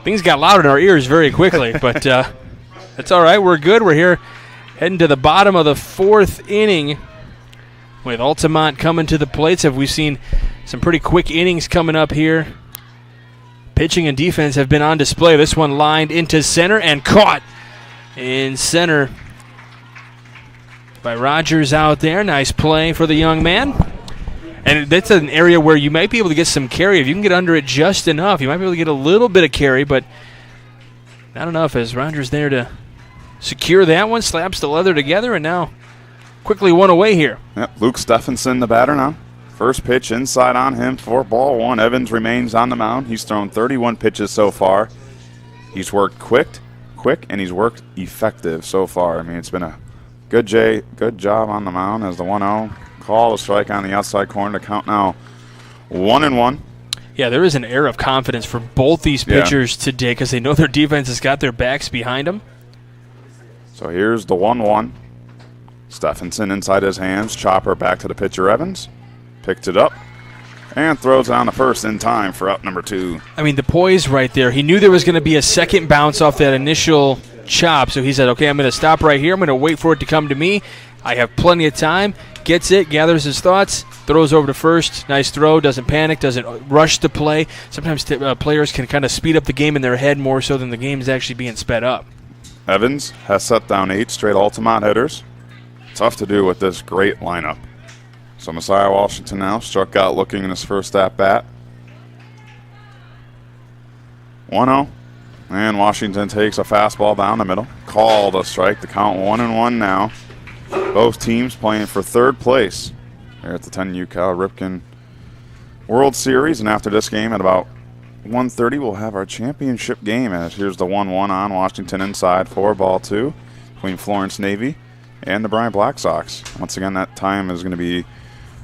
things got loud in our ears very quickly. But that's all right. We're good. We're here heading to the bottom of the fourth inning with Altamonte coming to the plates. Have we seen some pretty quick innings coming up here? Pitching and defense have been on display. This one lined into center and caught in center by Rogers out there. Nice play for the young man. And that's an area where you might be able to get some carry. If you can get under it just enough, you might be able to get a little bit of carry, but not enough as Rogers there to secure that one. Slaps the leather together, and now quickly one away here. Yep, Luke Stephenson, the batter now. First pitch inside on him for ball one. Evans remains on the mound. He's thrown 31 pitches so far. He's worked quick, and he's worked effective so far. I mean, it's been a good job on the mound as the 1-0. Call a strike on the outside corner to count now 1-1. Yeah, there is an air of confidence for both these pitchers today because they know their defense has got their backs behind them. So here's the 1-1. Stephenson inside his hands. Chopper back to the pitcher Evans. Picked it up and throws it on the first in time for out number 2. I mean, the poise right there. He knew there was going to be a second bounce off that initial chop, so he said, okay, I'm going to stop right here. I'm going to wait for it to come to me. I have plenty of time. Gets it, gathers his thoughts, throws over to first. Nice throw, doesn't panic, doesn't rush the play. Sometimes players can kind of speed up the game in their head more so than the game is actually being sped up. Evans has set down 8 straight Altamont hitters. Tough to do with this great lineup. So Messiah Washington now struck out looking in his first at-bat. 1-0. And Washington takes a fastball down the middle. Called a strike to count 1-1 now. Both teams playing for third place here at the 10U Cal Ripken World Series. And after this game at about 1:30, we'll have our championship game. As here's the 1-1 on Washington inside for ball 2 between Florence Navy and the Bryant Black Sox. Once again, that time is going to be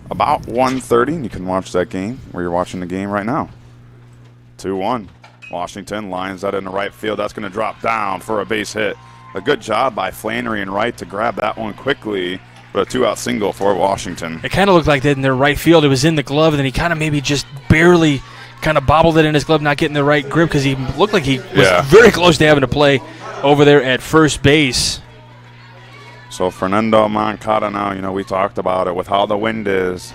about 1:30. You can watch that game where you're watching the game right now. 2-1. Washington lines that in the right field. That's going to drop down for a base hit. A good job by Flannery and Wright to grab that one quickly, but a 2-out single for Washington. It kind of looked like that in their right field. It was in the glove, and then he kind of maybe just barely kind of bobbled it in his glove, not getting the right grip because he looked like he was very close to having to play over there at first base. So Fernando Moncada now, we talked about it with how the wind is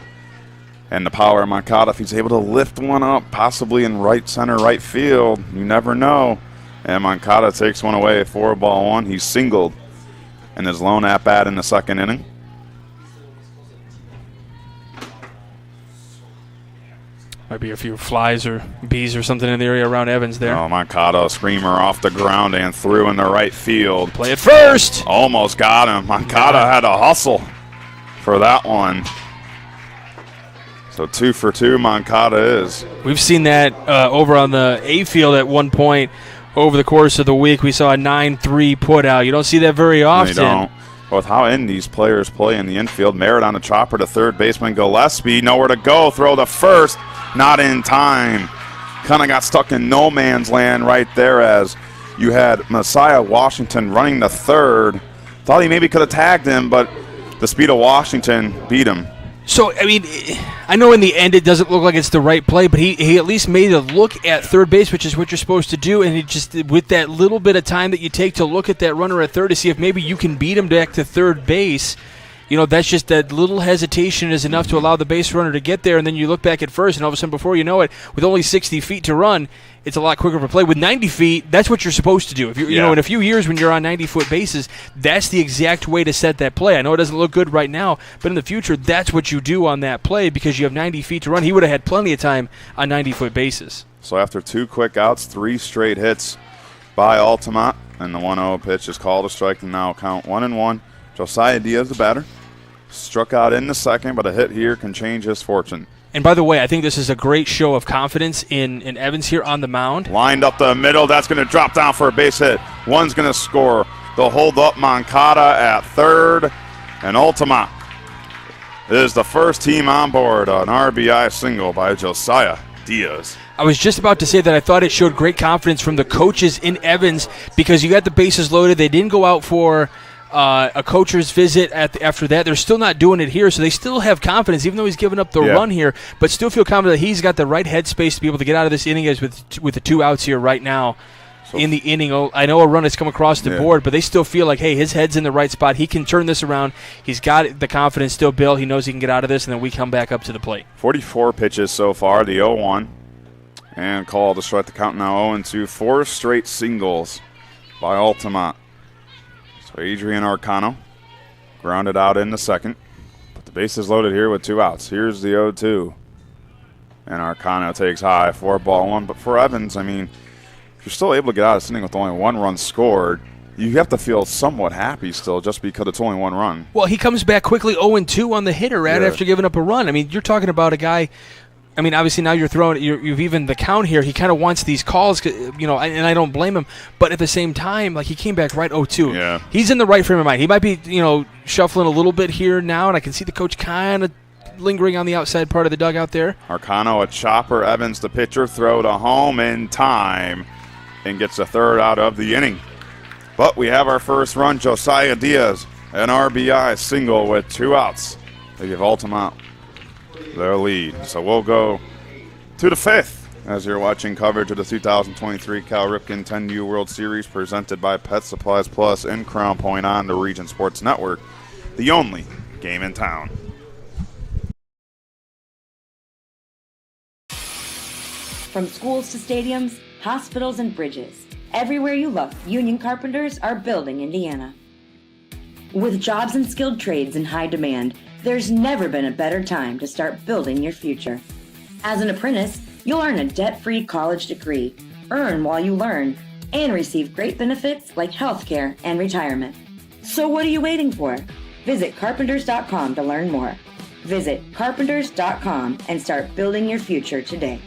and the power of Moncada. If he's able to lift one up, possibly in right center, right field, you never know. And Moncada takes one away for ball 1. He's singled in his lone at-bat in the second inning. Might be a few flies or bees or something in the area around Evans there. Oh, Moncada, a screamer off the ground and through in the right field. Play it first. Almost got him. Moncada had to hustle for that one. So 2 for 2, Moncada is. We've seen that over on the A field at one point. Over the course of the week, we saw a 9-3 put out. You don't see that very often. They don't. With how these players play in the infield, Merritt on the chopper to third baseman Gillespie. Nowhere to go. Throw to first. Not in time. Kind of got stuck in no man's land right there as you had Messiah Washington running to third. Thought he maybe could have tagged him, but the speed of Washington beat him. So, I mean, I know in the end it doesn't look like it's the right play, but he at least made a look at third base, which is what you're supposed to do, and it just, with that little bit of time that you take to look at that runner at third to see if maybe you can beat him back to third base, that's just that little hesitation is enough to allow the base runner to get there, and then you look back at first, and all of a sudden before you know it, with only 60 feet to run, it's a lot quicker of a play. With 90 feet, that's what you're supposed to do. If you know, in a few years when you're on 90-foot bases, that's the exact way to set that play. I know it doesn't look good right now, but in the future, that's what you do on that play because you have 90 feet to run. He would have had plenty of time on 90-foot bases. So after 2 quick outs, 3 straight hits by Altamont, and the 1-0 pitch is called a strike, and now count 1-1. Josiah Diaz, the batter. Struck out in the second, but a hit here can change his fortune. And by the way, I think this is a great show of confidence in Evans here on the mound. Lined up the middle. That's going to drop down for a base hit. One's going to score. They'll hold up Moncada at third. And Altamonte is the first team on board. An RBI single by Josiah Diaz. I was just about to say that I thought it showed great confidence from the coaches in Evans because you got the bases loaded. They didn't go out for a coacher's visit after that. They're still not doing it here, so they still have confidence, even though he's given up the run here, but still feel confident that he's got the right headspace to be able to get out of this inning as with the 2 outs here right now. So in the inning, I know a run has come across the board, but they still feel like, hey, his head's in the right spot. He can turn this around. He's got the confidence still built. He knows he can get out of this, and then we come back up to the plate. 44 pitches so far, the 0-1. And call to start the count now 0-2. 4 straight singles by Altamonte. So Adrian Arcano grounded out in the second. But the base is loaded here with 2 outs. Here's the 0-2. And Arcano takes high for ball 1. But for Evans, I mean, if you're still able to get out of this inning with only 1 run scored, you have to feel somewhat happy still just because it's only 1 run. Well, he comes back quickly 0-2 on the hitter right after giving up a run. I mean, you're talking about a guy. I mean, obviously now you've evened the count here. He kind of wants these calls, and I don't blame him. But at the same time, like, he came back right 0-2. Yeah. He's in the right frame of mind. He might be, shuffling a little bit here now, and I can see the coach kind of lingering on the outside part of the dugout there. Arcano a chopper. Evans the pitcher. Throw to home in time and gets the 3rd out of the inning. But we have our first run. Josiah Diaz, an RBI single with 2 outs. They give Altamonte their lead. So we'll go to the 5th as you're watching coverage of the 2023 Cal Ripken 10U World Series presented by Pet Supplies Plus and Crown Point on the Region Sports Network, the only game in town. From schools to stadiums, hospitals and bridges, everywhere you look, union carpenters are building Indiana. With jobs and skilled trades in high demand, there's never been a better time to start building your future. As an apprentice, you'll earn a debt-free college degree, earn while you learn, and receive great benefits like healthcare and retirement. So what are you waiting for? Visit carpenters.com to learn more. Visit carpenters.com and start building your future today.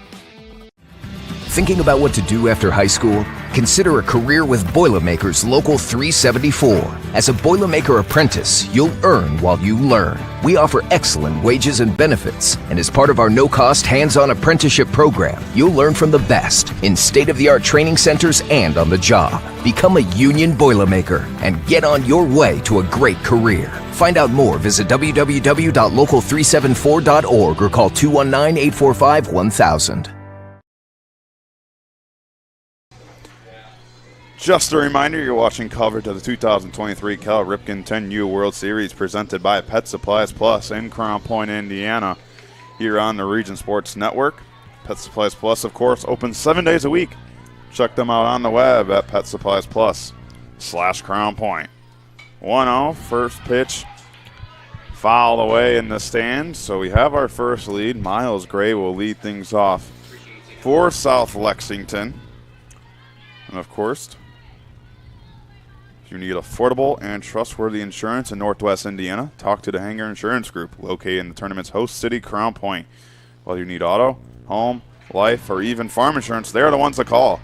Thinking about what to do after high school? Consider a career with Boilermakers Local 374. As a Boilermaker apprentice, you'll earn while you learn. We offer excellent wages and benefits, and as part of our no-cost hands-on apprenticeship program, you'll learn from the best in state-of-the-art training centers and on the job. Become a union Boilermaker and get on your way to a great career. Find out more, visit www.local374.org or call 219-845-1000. Just a reminder, you're watching coverage of the 2023 Cal Ripken 10U World Series presented by Pet Supplies Plus in Crown Point, Indiana, here on the Region Sports Network. Pet Supplies Plus, of course, open 7 days a week. Check them out on the web at Pet Supplies Plus/Crown Point. 1-0, first pitch, fouled away in the stand. So we have our first lead. Miles Gray will lead things off for South Lexington. And of course, if you need affordable and trustworthy insurance in Northwest Indiana, talk to the Hanger Insurance Group, located in the tournament's host city, Crown Point. Whether you need auto, home, life, or even farm insurance, they're the ones to call.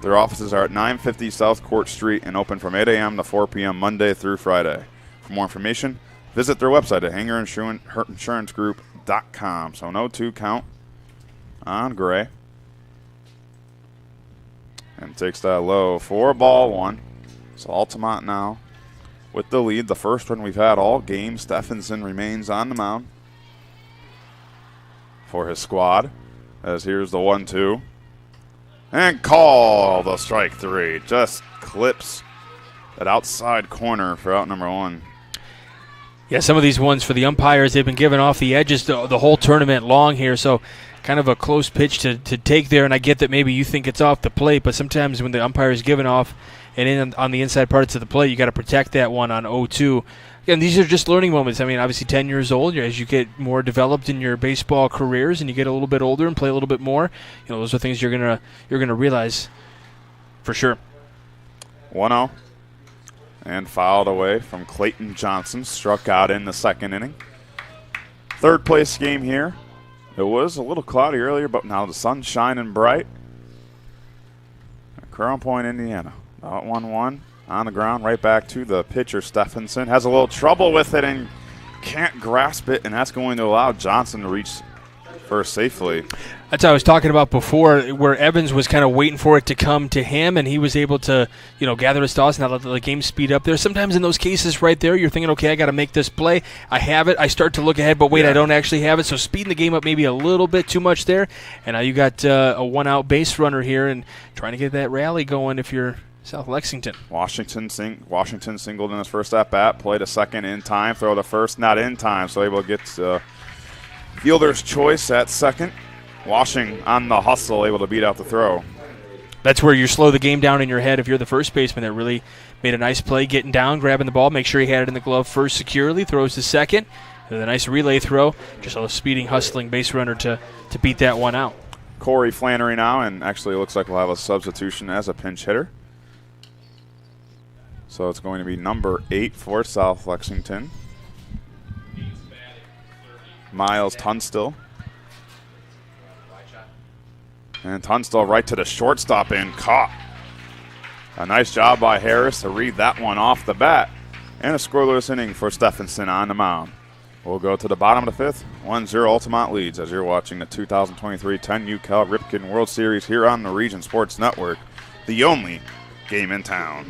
Their offices are at 950 South Court Street and open from 8 a.m. to 4 p.m. Monday through Friday. For more information, visit their website at hangerinsuranceGroup.com. So no 2 count on Gray. And takes that low for ball 1. So Altamonte now with the lead. The first one we've had all game. Stephenson remains on the mound for his squad. As here's the 1-2. And call the strike 3. Just clips that outside corner for out number 1. Yeah, some of these ones for the umpires, they've been giving off the edges the whole tournament long here. So kind of a close pitch to take there, and I get that maybe you think it's off the plate, but sometimes when the umpire is giving off and in on the inside parts of the plate, you got to protect that one on 0-2. Again, these are just learning moments. I mean, obviously 10 years old, as you get more developed in your baseball careers and you get a little bit older and play a little bit more, those are things you're gonna realize for sure. 1-0. and fouled away from Clayton Johnson. Struck out in the second inning. Third place game here. It was a little cloudy earlier, but now the sun's shining bright. Crown Point, Indiana. Out 1-1 on the ground. Right back to the pitcher, Stephenson. Has a little trouble with it and can't grasp it, and that's going to allow Johnson to reach first safely. That's what I was talking about before, where Evans was kind of waiting for it to come to him, and he was able to, gather his thoughts and let the game speed up there. Sometimes in those cases right there, you're thinking, okay, I got to make this play. I have it. I start to look ahead, but wait, I don't actually have it. So speeding the game up maybe a little bit too much there. And now you got a one-out base runner here and trying to get that rally going if you're South Lexington. Washington singled in his first at-bat, played a second in time, throw the first, not in time, so able to get fielder's choice at second. Washing on the hustle, able to beat out the throw. That's where you slow the game down in your head if you're the first baseman that really made a nice play, getting down, grabbing the ball, make sure he had it in the glove first securely, throws to second, and a nice relay throw. Just a speeding, hustling base runner to beat that one out. Corey Flannery now, and actually it looks like we'll have a substitution as a pinch hitter. So it's going to be number 8 for South Lexington, Miles Tunstall. And Tunstall right to the shortstop and caught. A nice job by Harris to read that one off the bat. And a scoreless inning for Stephenson on the mound. We'll go to the bottom of the 5th. 1-0 Altamonte leads as you're watching the 2023 10U Cal Ripken World Series here on the Region Sports Network, the only game in town.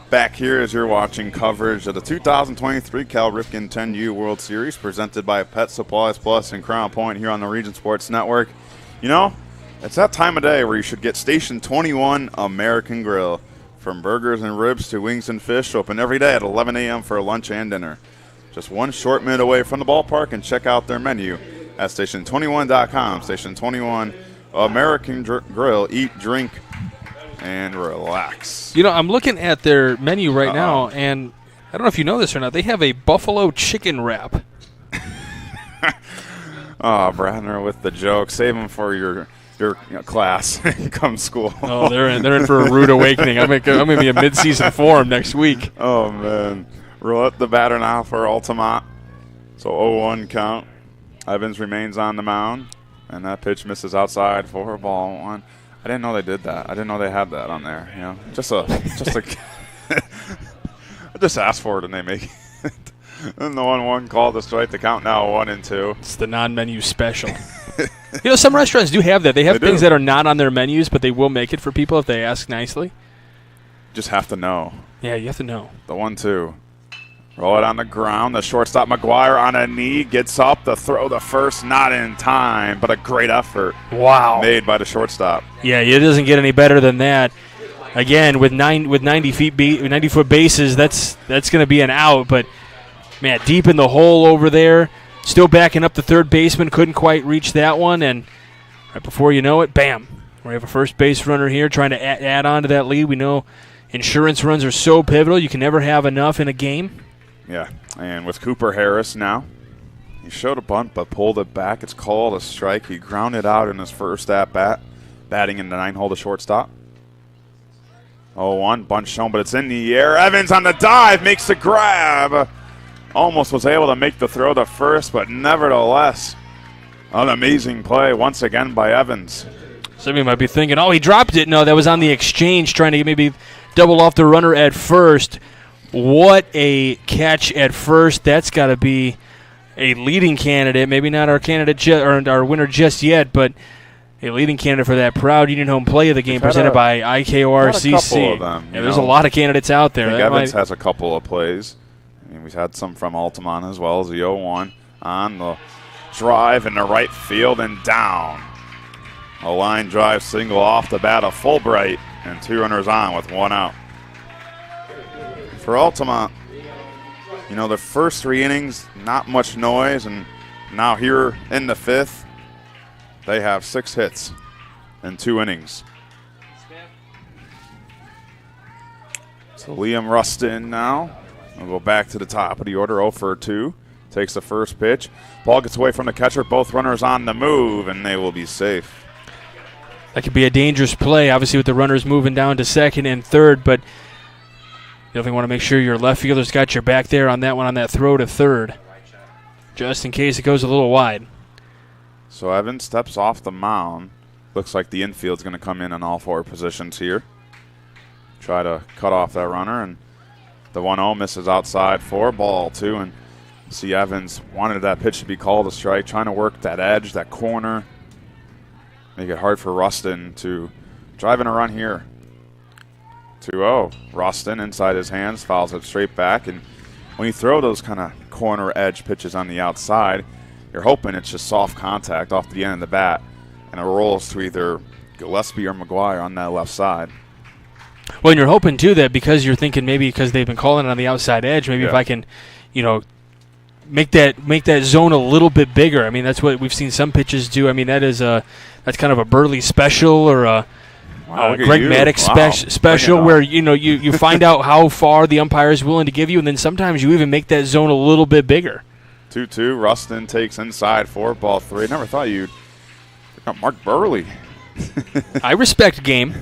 Back here as you're watching coverage of the 2023 Cal Ripken 10U World Series presented by Pet Supplies Plus and Crown Point here on the Region Sports Network. You know, it's that time of day where you should get Station 21 American Grill. From burgers and ribs to wings and fish, open every day at 11 a.m. for lunch and dinner. Just one short minute away from the ballpark, and check out their menu at station21.com. Station 21 American Grill. Eat, drink, and relax. You know, I'm looking at their menu right now, and I don't know if you know this or not. They have a buffalo chicken wrap. Oh, Bradner with the joke. Save them for your class come school. Oh, they're in for a rude awakening. I'm gonna be a mid-season for them next week. Oh man, roulette the batter now for Altamonte. So 0-1 count. Evans remains on the mound, and that pitch misses outside for ball one. I didn't know they did that. I didn't know they had that on there. You know, just a. I just asked for it and they make it. And the 1-1 call to strike the count now 1-2. It's the non-menu special. You know, some restaurants do have that. They have things that are not on their menus, but they will make it for people if they ask nicely. Just have to know. Yeah, you have to know. The 1-2. Roll it on the ground. The shortstop McGuire on a knee gets up to throw the first, not in time, but a great effort. Wow. Made by the shortstop. Yeah, it doesn't get any better than that. Again, with 90-foot bases, that's going to be an out. But man, deep in the hole over there, still backing up the third baseman, couldn't quite reach that one, and right before you know it, bam! We have a first base runner here trying to add on to that lead. We know insurance runs are so pivotal; you can never have enough in a game. Yeah, and with Cooper Harris now, he showed a bunt but pulled it back. It's called a strike. He grounded out in his first at-bat, batting in the 9-hole to shortstop. 0-1, bunt shown, but it's in the air. Evans on the dive, makes the grab. Almost was able to make the throw to first, but nevertheless, An amazing play once again by Evans. Somebody might be thinking, oh, he dropped it. No, that was on the exchange, trying to maybe double off the runner at first. What a catch at first. That's got to be a leading candidate. Maybe not our candidate or our winner just yet, but a leading candidate for that proud Union Home Play of the game presented by IKORCC. A couple of them, there's a lot of candidates out there. I think Evans has a couple of plays. I mean, we've had some from Altamonte as well as the 0-1 on the drive in the right field and down. A line drive single off the bat of Fulbright, and 2 runners on with 1 out. For Altamonte, the first 3 innings, not much noise, and now here in the 5th, they have 6 hits in 2 innings. So Liam Rustin now will go back to the top of the order, 0 for 2. Takes the first pitch. Ball gets away from the catcher. Both runners on the move, and they will be safe. That could be a dangerous play, obviously, with the runners moving down to second and third, but you definitely want to make sure your left fielder's got your back there on that one, on that throw to third, just in case it goes a little wide. So Evans steps off the mound. Looks like the infield's going to come in on all 4 positions here. Try to cut off that runner, and the 1-0 misses outside for ball 2, and see Evans wanted that pitch to be called a strike, trying to work that edge, that corner. Make it hard for Rustin to drive in a run here. 2-0. Rustin inside his hands, fouls it straight back. And when you throw those kind of corner edge pitches on the outside, you're hoping it's just soft contact off the end of the bat, and it rolls to either Gillespie or McGuire on that left side. Well, and you're hoping, too, that because you're thinking maybe because they've been calling it on the outside edge, maybe if I can, make that zone a little bit bigger. I mean, that's what we've seen some pitches do. I mean, that's kind of a Burley special or a Greg Maddox special where you find out how far the umpire is willing to give you, and then sometimes you even make that zone a little bit bigger. 2-2. Rustin takes inside for ball 3. Never thought you'd pick up Mark Burley. I respect game.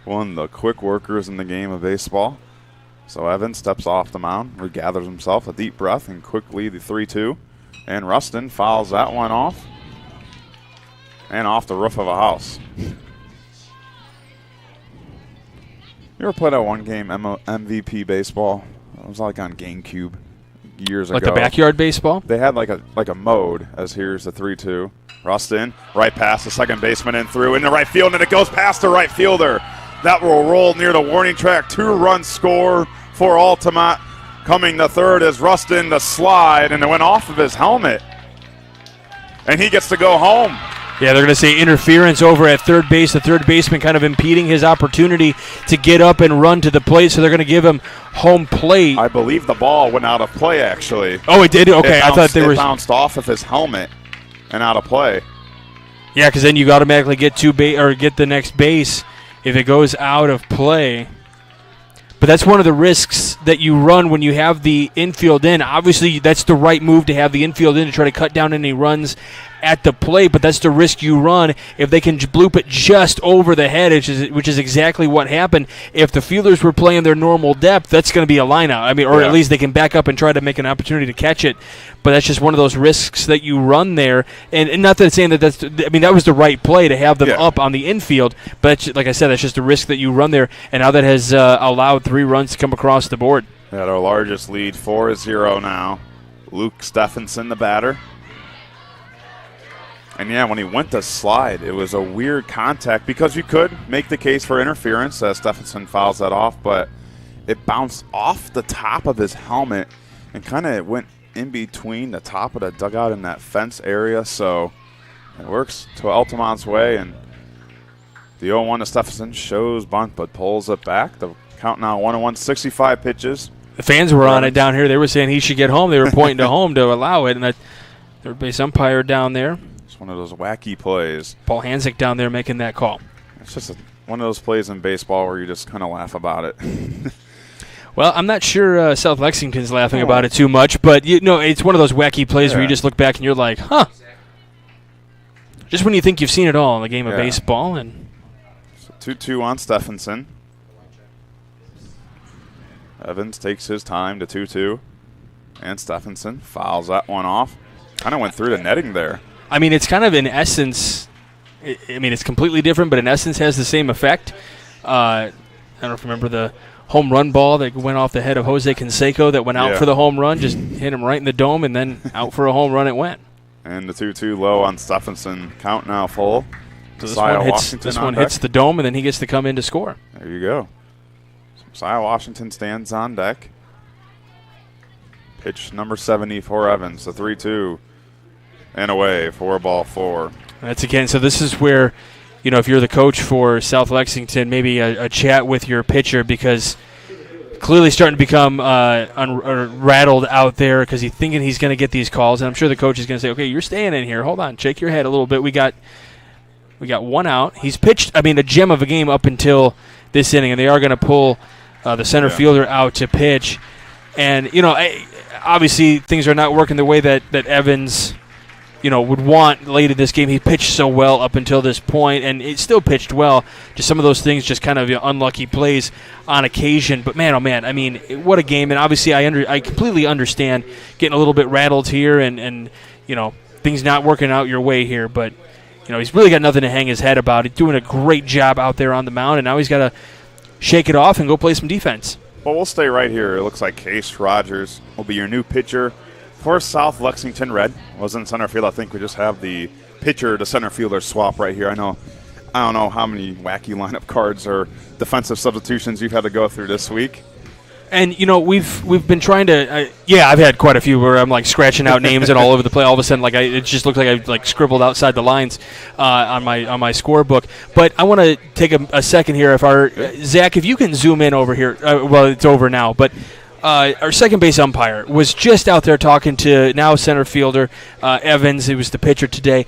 One of the quick workers in the game of baseball. So Evans steps off the mound, regathers himself, a deep breath, and quickly the 3-2. And Rustin fouls that one off. And off the roof of a house. You ever played that one game, MVP baseball? It was like on GameCube years ago. Like the backyard baseball? They had like a mode, as here's the 3-2. Rustin, right past the second baseman and through into right field, and it goes past the right fielder. That will roll near the warning track. 2-run score for Altamonte. Coming the third is Rustin the slide, and it went off of his helmet. And he gets to go home. Yeah, they're going to say interference over at third base. The third baseman kind of impeding his opportunity to get up and run to the plate, so they're going to give him home plate. I believe the ball went out of play, actually. Oh, it did? Okay, I thought they were... It bounced off of his helmet and out of play. Yeah, because then you automatically get get the next base if it goes out of play. But that's one of the risks that you run when you have the infield in. Obviously, that's the right move to have the infield in to try to cut down any runs at the plate, but that's the risk you run if they can bloop it just over the head, which is exactly what happened. If the fielders were playing their normal depth, that's going to be a lineout. I mean, or at least they can back up and try to make an opportunity to catch it. But that's just one of those risks that you run there. And not that it's saying that that was the right play to have them up on the infield, but like I said, that's just a risk that you run there. And now that has allowed 3 runs to come across the board. At our largest lead, 4-0 now. Luke Stephenson, the batter. And yeah, when he went to slide, it was a weird contact because you could make the case for interference as Stephenson fouls that off, but it bounced off the top of his helmet and kind of went in between the top of the dugout and that fence area. So it works to Altamonte's way, and the 0-1 to Stephenson shows bunt but pulls it back. The count now 1-1, 65 pitches. The fans were on it down here. They were saying he should get home. They were pointing to home to allow it, and that third base umpire down there. It's one of those wacky plays. Paul Hanzik down there making that call. It's just one of those plays in baseball where you just kind of laugh about it. Well, I'm not sure South Lexington's laughing about it too much, but it's one of those wacky plays where you just look back and you're like, huh. Just when you think you've seen it all in the game of baseball. And so 2-2 on Stephenson. Evans takes his time to 2-2. And Stephenson fouls that one off. Kind of went through the netting there. I mean, it's kind of in essence, I mean, it's completely different, but in essence has the same effect. I don't know if you remember the home run ball that went off the head of Jose Canseco that went out for the home run, just hit him right in the dome, and then out for a home run it went. And the 2-2 low on Stephenson. Count now full. So this one hits the dome, and then he gets to come in to score. There you go. Messiah Washington stands on deck. Pitch number 70 for Evans. The 3-2 and away. 4-4. That's again. So this is where, if you're the coach for South Lexington, maybe a chat with your pitcher, because clearly starting to become rattled out there because he's thinking he's going to get these calls, and I'm sure the coach is going to say, "Okay, you're staying in here. Hold on, shake your head a little bit. We got one out. He's pitched. I mean, a gem of a game up until this inning, and they are going to pull the center fielder out to pitch, and obviously things are not working the way that Evans would want late in this game. He pitched so well up until this point, and it still pitched well. Just some of those things, just kind of unlucky plays on occasion. But man, oh man, I mean, what a game! And obviously, I completely understand getting a little bit rattled here, and things not working out your way here. But he's really got nothing to hang his head about. He's doing a great job out there on the mound, and now he's got to shake it off and go play some defense. Well, we'll stay right here. It looks like Case Rogers will be your new pitcher for South Lexington Red. Was in center field. I think we just have the pitcher to center fielder swap right here. I don't know how many wacky lineup cards or defensive substitutions you've had to go through this week. And we've been trying to. I've had quite a few where I'm like scratching out names and all over the play. All of a sudden, it just looked like I scribbled outside the lines on my scorebook. But I want to take a second here. Zach, if you can zoom in over here. Well, it's over now, but. Our second base umpire was just out there talking to now center fielder Evans. He was the pitcher today,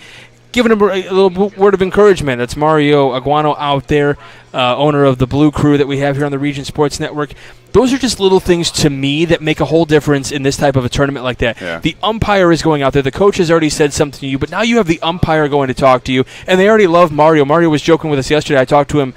giving him a little word of encouragement. That's Mario Aguano out there, owner of the Blue Crew that we have here on the Region Sports Network. Those are just little things to me that make a whole difference in this type of a tournament like that. Yeah. The umpire is going out there. The coach has already said something to you, but now you have the umpire going to talk to you, and they already love Mario. Mario was joking with us yesterday. I talked to him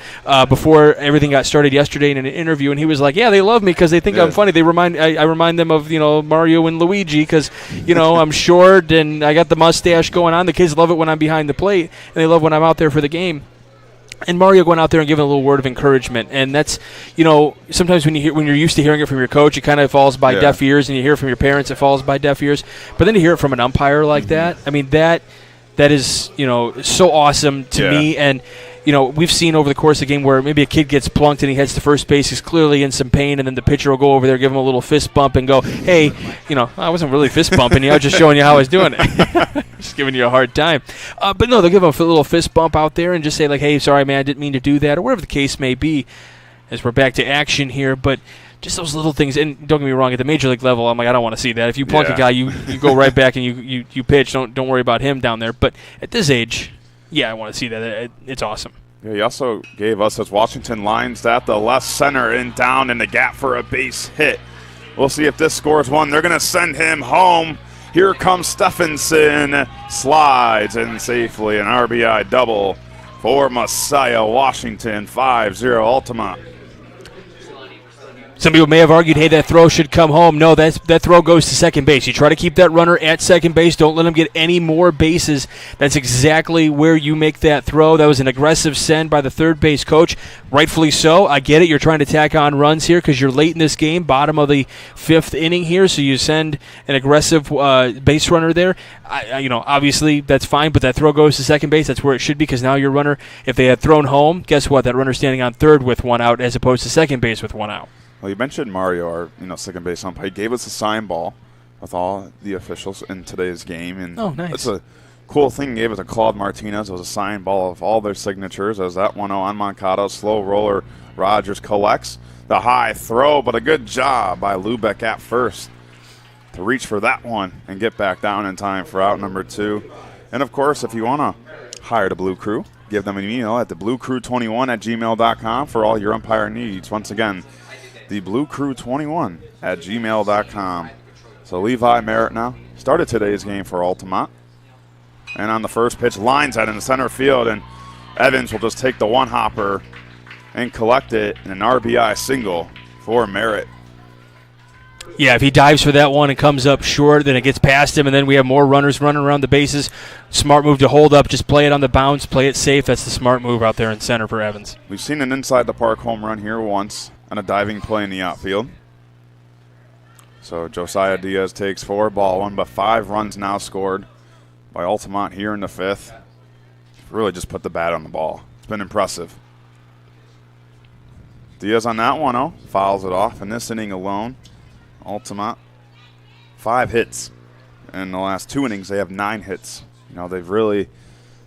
before everything got started yesterday in an interview, and he was like, "Yeah, they love me because they think I'm funny. They I remind them of Mario and Luigi because I'm short and I got the mustache going on. The kids love it when I'm behind the plate, and they love when I'm out there for the game." And Mario going out there and giving a little word of encouragement, and that's, sometimes when you're used to hearing it from your coach, it kind of falls by deaf ears, and you hear it from your parents, it falls by deaf ears. But then to hear it from an umpire like that, I mean, that is so awesome to me. And we've seen over the course of the game where maybe a kid gets plunked and he heads to first base, he's clearly in some pain, and then the pitcher will go over there, give him a little fist bump, and go, "Hey, I wasn't really fist bumping you, I was just showing you how I was doing it." Just giving you a hard time. But no, they'll give him a little fist bump out there and just say, like, "Hey, sorry, man, I didn't mean to do that," or whatever the case may be, as we're back to action here. But just those little things, and don't get me wrong, at the major league level, I'm like, I don't want to see that. If you plunk a guy, you go right back and you pitch. Don't worry about him down there. But at this age, I want to see that. It's awesome. Yeah, he also gave us as Washington lines that the left center and down in the gap for a base hit. We'll see if this scores one. They're going to send him home. Here comes Stephenson. Slides in safely. An RBI double for Messiah Washington. 5-0 Altamonte. Some people may have argued, hey, that throw should come home. No, that throw goes to second base. You try to keep that runner at second base. Don't let him get any more bases. That's exactly where you make that throw. That was an aggressive send by the third base coach. Rightfully so. I get it. You're trying to tack on runs here because you're late in this game, bottom of the fifth inning here, so you send an aggressive base runner there. Obviously that's fine, but that throw goes to second base. That's where it should be because now your runner, if they had thrown home, guess what? That runner's standing on third with one out as opposed to second base with one out. Well, you mentioned Mario, our second base umpire. He gave us a sign ball with all the officials in today's game, and nice. That's a cool thing. He gave it to Claude Martinez. It was a sign ball of all their signatures. As that 1-0 on Moncada, slow roller. Rogers collects the high throw, but a good job by Lubeck at first to reach for that one and get back down in time for out number 2. And of course, if you want to hire the Blue Crew, give them an email at thebluecrew21@gmail.com for all your umpire needs. Once again, thebluecrew21@gmail.com. So Levi Merritt now started today's game for Altamont. And on the first pitch, lines out in the center field, and Evans will just take the one-hopper and collect it in an RBI single for Merritt. Yeah, if he dives for that one and comes up short, then it gets past him, and then we have more runners running around the bases. Smart move to hold up, just play it on the bounce, play it safe. That's the smart move out there in center for Evans. We've seen an inside the park home run here once on a diving play in the outfield. So Josiah Diaz takes 4, ball 1, but 5 runs now scored by Altamonte here in the 5th. Really just put the bat on the ball. It's been impressive. Diaz on that 1-0, fouls it off. In this inning alone, Altamonte, 5 hits. In the last 2 innings, they have 9 hits. They've really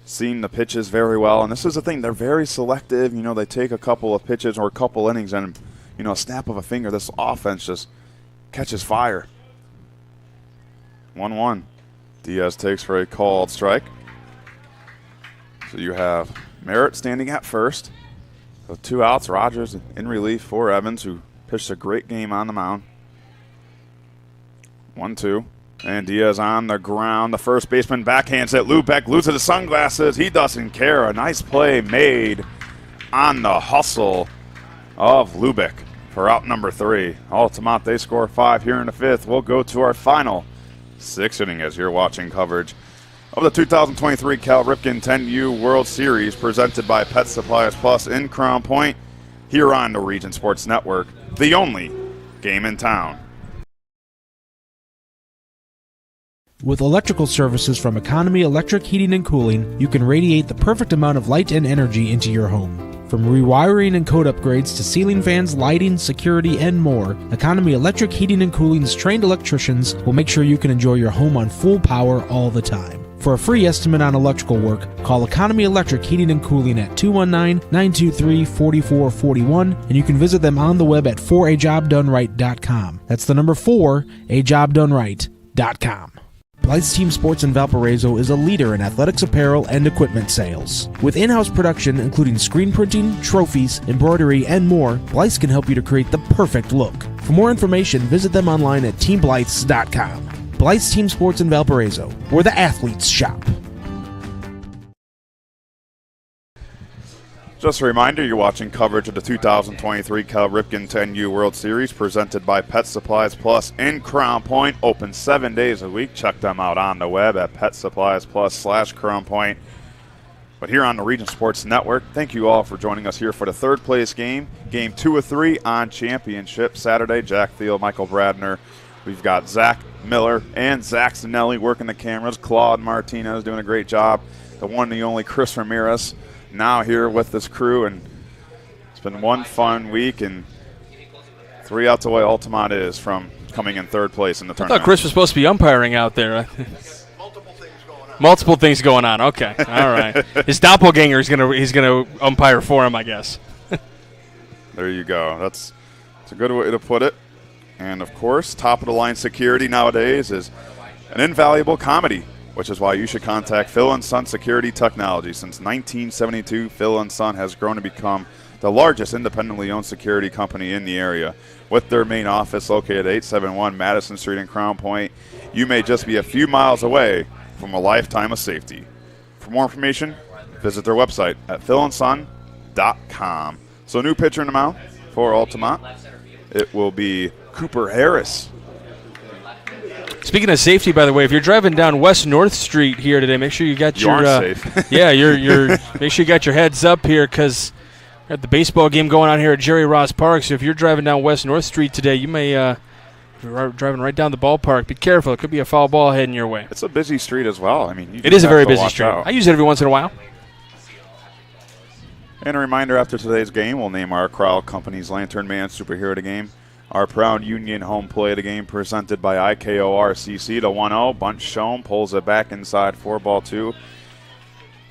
seen the pitches very well. And this is the thing, they're very selective. They take a couple of pitches or a couple innings and, a snap of a finger, this offense just catches fire. 1-1. Diaz takes for a called strike. So you have Merritt standing at first. So 2 outs, Rogers in relief for Evans, who pitched a great game on the mound. 1-2. And Diaz on the ground. The first baseman backhands it. Lubeck loses his sunglasses. He doesn't care. A nice play made on the hustle of Lubeck for out number 3. Altamonte, they score 5 here in the 5th. We'll go to our final 6th inning as you're watching coverage of the 2023 Cal Ripken 10U World Series presented by Pet Supplies Plus in Crown Point here on the Region Sports Network, the only game in town. With electrical services from Economy Electric Heating and Cooling, you can radiate the perfect amount of light and energy into your home. From rewiring and code upgrades to ceiling fans, lighting, security, and more, Economy Electric Heating and Cooling's trained electricians will make sure you can enjoy your home on full power all the time. For a free estimate on electrical work, call Economy Electric Heating and Cooling at 219-923-4441, and you can visit them on the web at 4ajobdoneright.com. That's the number 4ajobdoneright.com. Blythe's Team Sports in Valparaiso is a leader in athletics apparel and equipment sales. With in-house production including screen printing, trophies, embroidery, and more, Blythe's can help you to create the perfect look. For more information, visit them online at teamblythes.com. Blythe's Team Sports in Valparaiso, where the athletes shop. Just a reminder, you're watching coverage of the 2023 Cal Ripken 10U World Series presented by Pet Supplies Plus in Crown Point. Open 7 days a week. Check them out on the web at PetSuppliesPlus/Crown Point. But here on the Region Sports Network, thank you all for joining us here for the 3rd place game. Game 2 of 3 on championship Saturday. Jack Thiel, Michael Bradner. We've got Zach Miller and Zach Zanelli working the cameras. Claude Martinez doing a great job. The one and the only Chris Ramirez now here with this crew, and it's been one fun week, and 3 outs away Altamonte is from coming in 3rd place in the tournament. I thought Chris was supposed to be umpiring out there. Multiple things going on. Okay, all right. His doppelganger is he's gonna umpire for him, I guess. There you go. That's a good way to put it. And of course, top of the line security nowadays is an invaluable commodity, which is why you should contact Phil & Son Security Technology. Since 1972, Phil & Son has grown to become the largest independently owned security company in the area. With their main office located at 871 Madison Street in Crown Point, you may just be a few miles away from a lifetime of safety. For more information, visit their website at philandson.com. So new pitcher in the mound for Altamonte. It will be Cooper Harris. Speaking of safety, by the way, if you're driving down West North Street here today, make sure you got your safe. Yeah, you're make sure you got your heads up here, because we got the baseball game going on here at Jerry Ross Park. So if you're driving down West North Street today, you may you're driving right down the ballpark. Be careful; it could be a foul ball heading your way. It's a busy street as well. I mean, it is a very busy street. I use it every once in a while. And a reminder: after today's game, we'll name our crowd company's Lantern Man Superhero of the Game. Our proud Union home play of the game presented by IKORCC. The 1-0, bunch shown, pulls it back inside 4-2.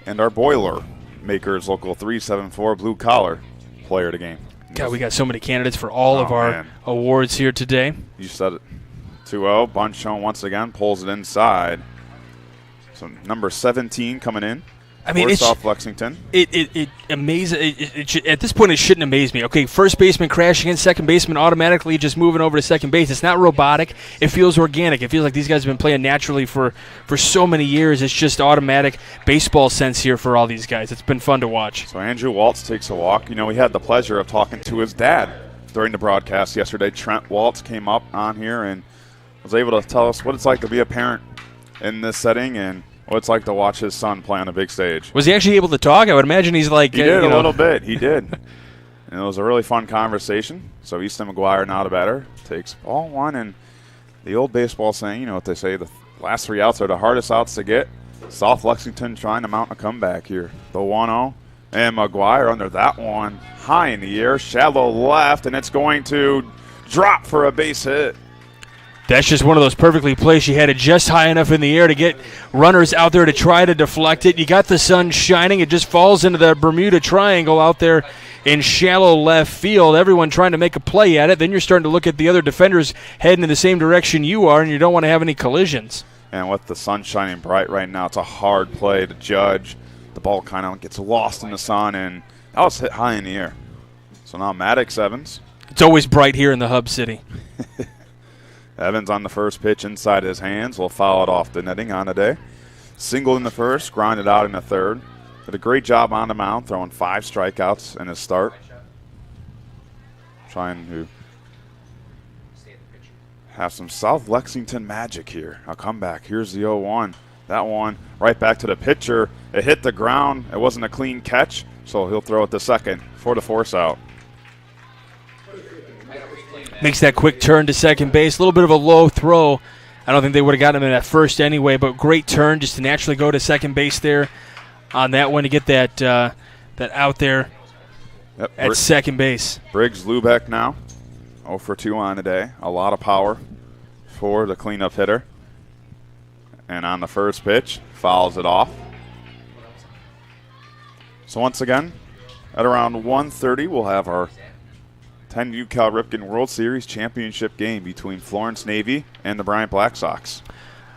And our Boiler Makers Local 374 blue collar player of the game. God, we got so many candidates for all of our awards here today. You said it. 2-0, bunch shown once again, pulls it inside. So number 17 coming in. I mean, it's off Lexington. It amazes. At this point, it shouldn't amaze me. Okay, first baseman crashing in, second baseman automatically just moving over to second base. It's not robotic. It feels organic. It feels like these guys have been playing naturally for so many years. It's just automatic baseball sense here for all these guys. It's been fun to watch. So Andrew Waltz takes a walk. You know, we had the pleasure of talking to his dad during the broadcast yesterday, Trent Waltz came up on here and was able to tell us what it's like to be a parent in this setting and what it's like to watch his son play on a big stage. Was he actually able to talk? I would imagine he's like... He did a little bit. He did. And it was a really fun conversation. So Easton McGuire, now the batter, takes ball one. And the old baseball saying, you know what they say, the last 3 outs are the hardest outs to get. South Lexington trying to mount a comeback here. The 1-0. And McGuire under that one. High in the air, shallow left, and it's going to drop for a base hit. That's just one of those perfectly placed. You had it just high enough in the air to get runners out there to try to deflect it. You got the sun shining. It just falls into the Bermuda Triangle out there in shallow left field. Everyone trying to make a play at it. Then you're starting to look at the other defenders heading in the same direction you are, and you don't want to have any collisions. And with the sun shining bright right now, it's a hard play to judge. The ball kind of gets lost in the sun, and that was hit high in the air. So now Maddox Evans. It's always bright here in the Hub City. Evans on the first pitch inside his hands. Will foul it off the netting on the day. Singled in the first, grounded out in the third. Did a great job on the mound, throwing 5 strikeouts in his start. Trying to have some South Lexington magic here. A comeback. Here's the 0-1. That one right back to the pitcher. It hit the ground. It wasn't a clean catch, so he'll throw it to second for the force out. Makes that quick turn to second base. A little bit of a low throw. I don't think they would have gotten him in at first anyway, but great turn just to naturally go to second base there on that one to get that out there at second base. Briggs Lubeck now 0 for 2 on the day. A lot of power for the cleanup hitter. And on the first pitch, fouls it off. So once again, at around 1:30, we'll have our 10U Cal Ripken World Series championship game between Florence Navy and the Bryant Black Sox.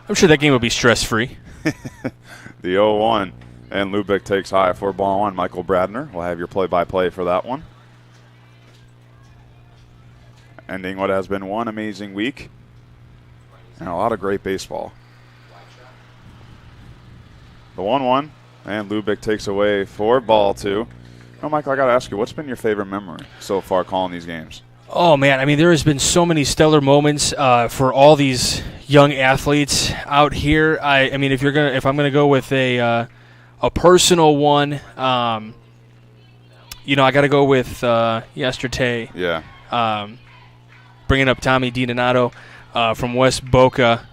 I'm sure that game will be stress-free. The 0-1, and Lubeck takes high for ball 1. Michael Bradner will have your play-by-play for that one. Ending what has been one amazing week and a lot of great baseball. The 1-1, and Lubeck takes away for ball 2. Oh, Michael, I got to ask you, what's been your favorite memory so far calling these games? Oh, man, I mean, there has been so many stellar moments for all these young athletes out here. I mean, if I'm gonna go with a personal one, I got to go with yesterday. Yeah. Bringing up Tommy DiDonato from West Boca,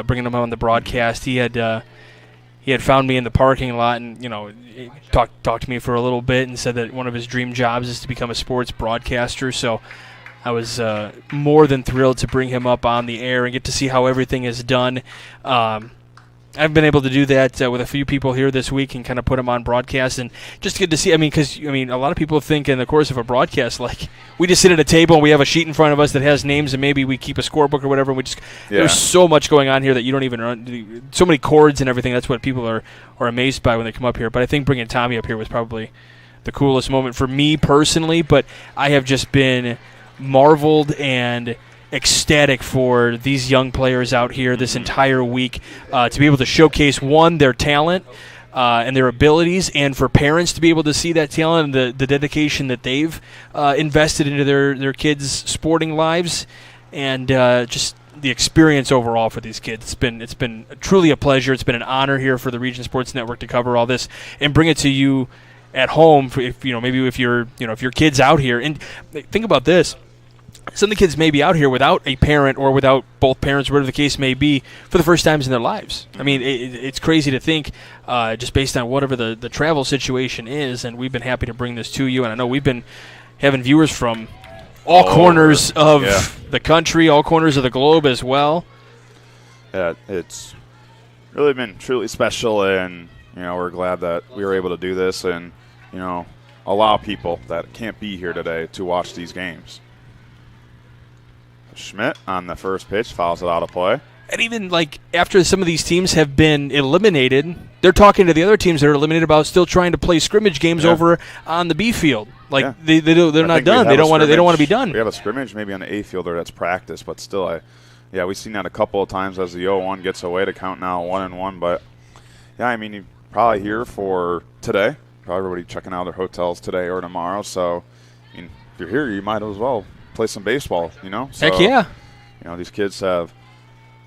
bringing him on the broadcast. He had found me in the parking lot and, he talked to me for a little bit and said that one of his dream jobs is to become a sports broadcaster. So I was more than thrilled to bring him up on the air and get to see how everything is done. I've been able to do that with a few people here this week and kind of put them on broadcast, and just good to see. Because a lot of people think in the course of a broadcast, like we just sit at a table and we have a sheet in front of us that has names and maybe we keep a scorebook or whatever. And there's so much going on here that you don't even run, so many chords and everything. That's what people are amazed by when they come up here. But I think bringing Tommy up here was probably the coolest moment for me personally. But I have just been marveled and ecstatic for these young players out here this entire week to be able to showcase, one, their talent and their abilities, and for parents to be able to see that talent and the dedication that they've invested into their kids' sporting lives, and just the experience overall for these kids. It's been truly a pleasure. It's been an honor here for the Region Sports Network to cover all this and bring it to you at home. If your kid's out here, and think about this. Some of the kids may be out here without a parent or without both parents, whatever the case may be, for the first times in their lives. I mean, it's crazy to think, just based on whatever the travel situation is, and we've been happy to bring this to you. And I know we've been having viewers from all corners of the country, all corners of the globe as well. Yeah, it's really been truly special, and we're glad that we were able to do this and allow people that can't be here today to watch these games. Schmidt on the first pitch fouls it out of play. And even after some of these teams have been eliminated, they're talking to the other teams that are eliminated about still trying to play scrimmage games over on the B field. They're not done. They don't want to be done. We have a scrimmage maybe on the A fielder that's practice, but still, we've seen that a couple of times as the 0-1 gets away to count now 1-1. But you probably here for today. Probably everybody checking out their hotels today or tomorrow. So if you're here, you might as well play some baseball, you know? Heck yeah. You know, these kids have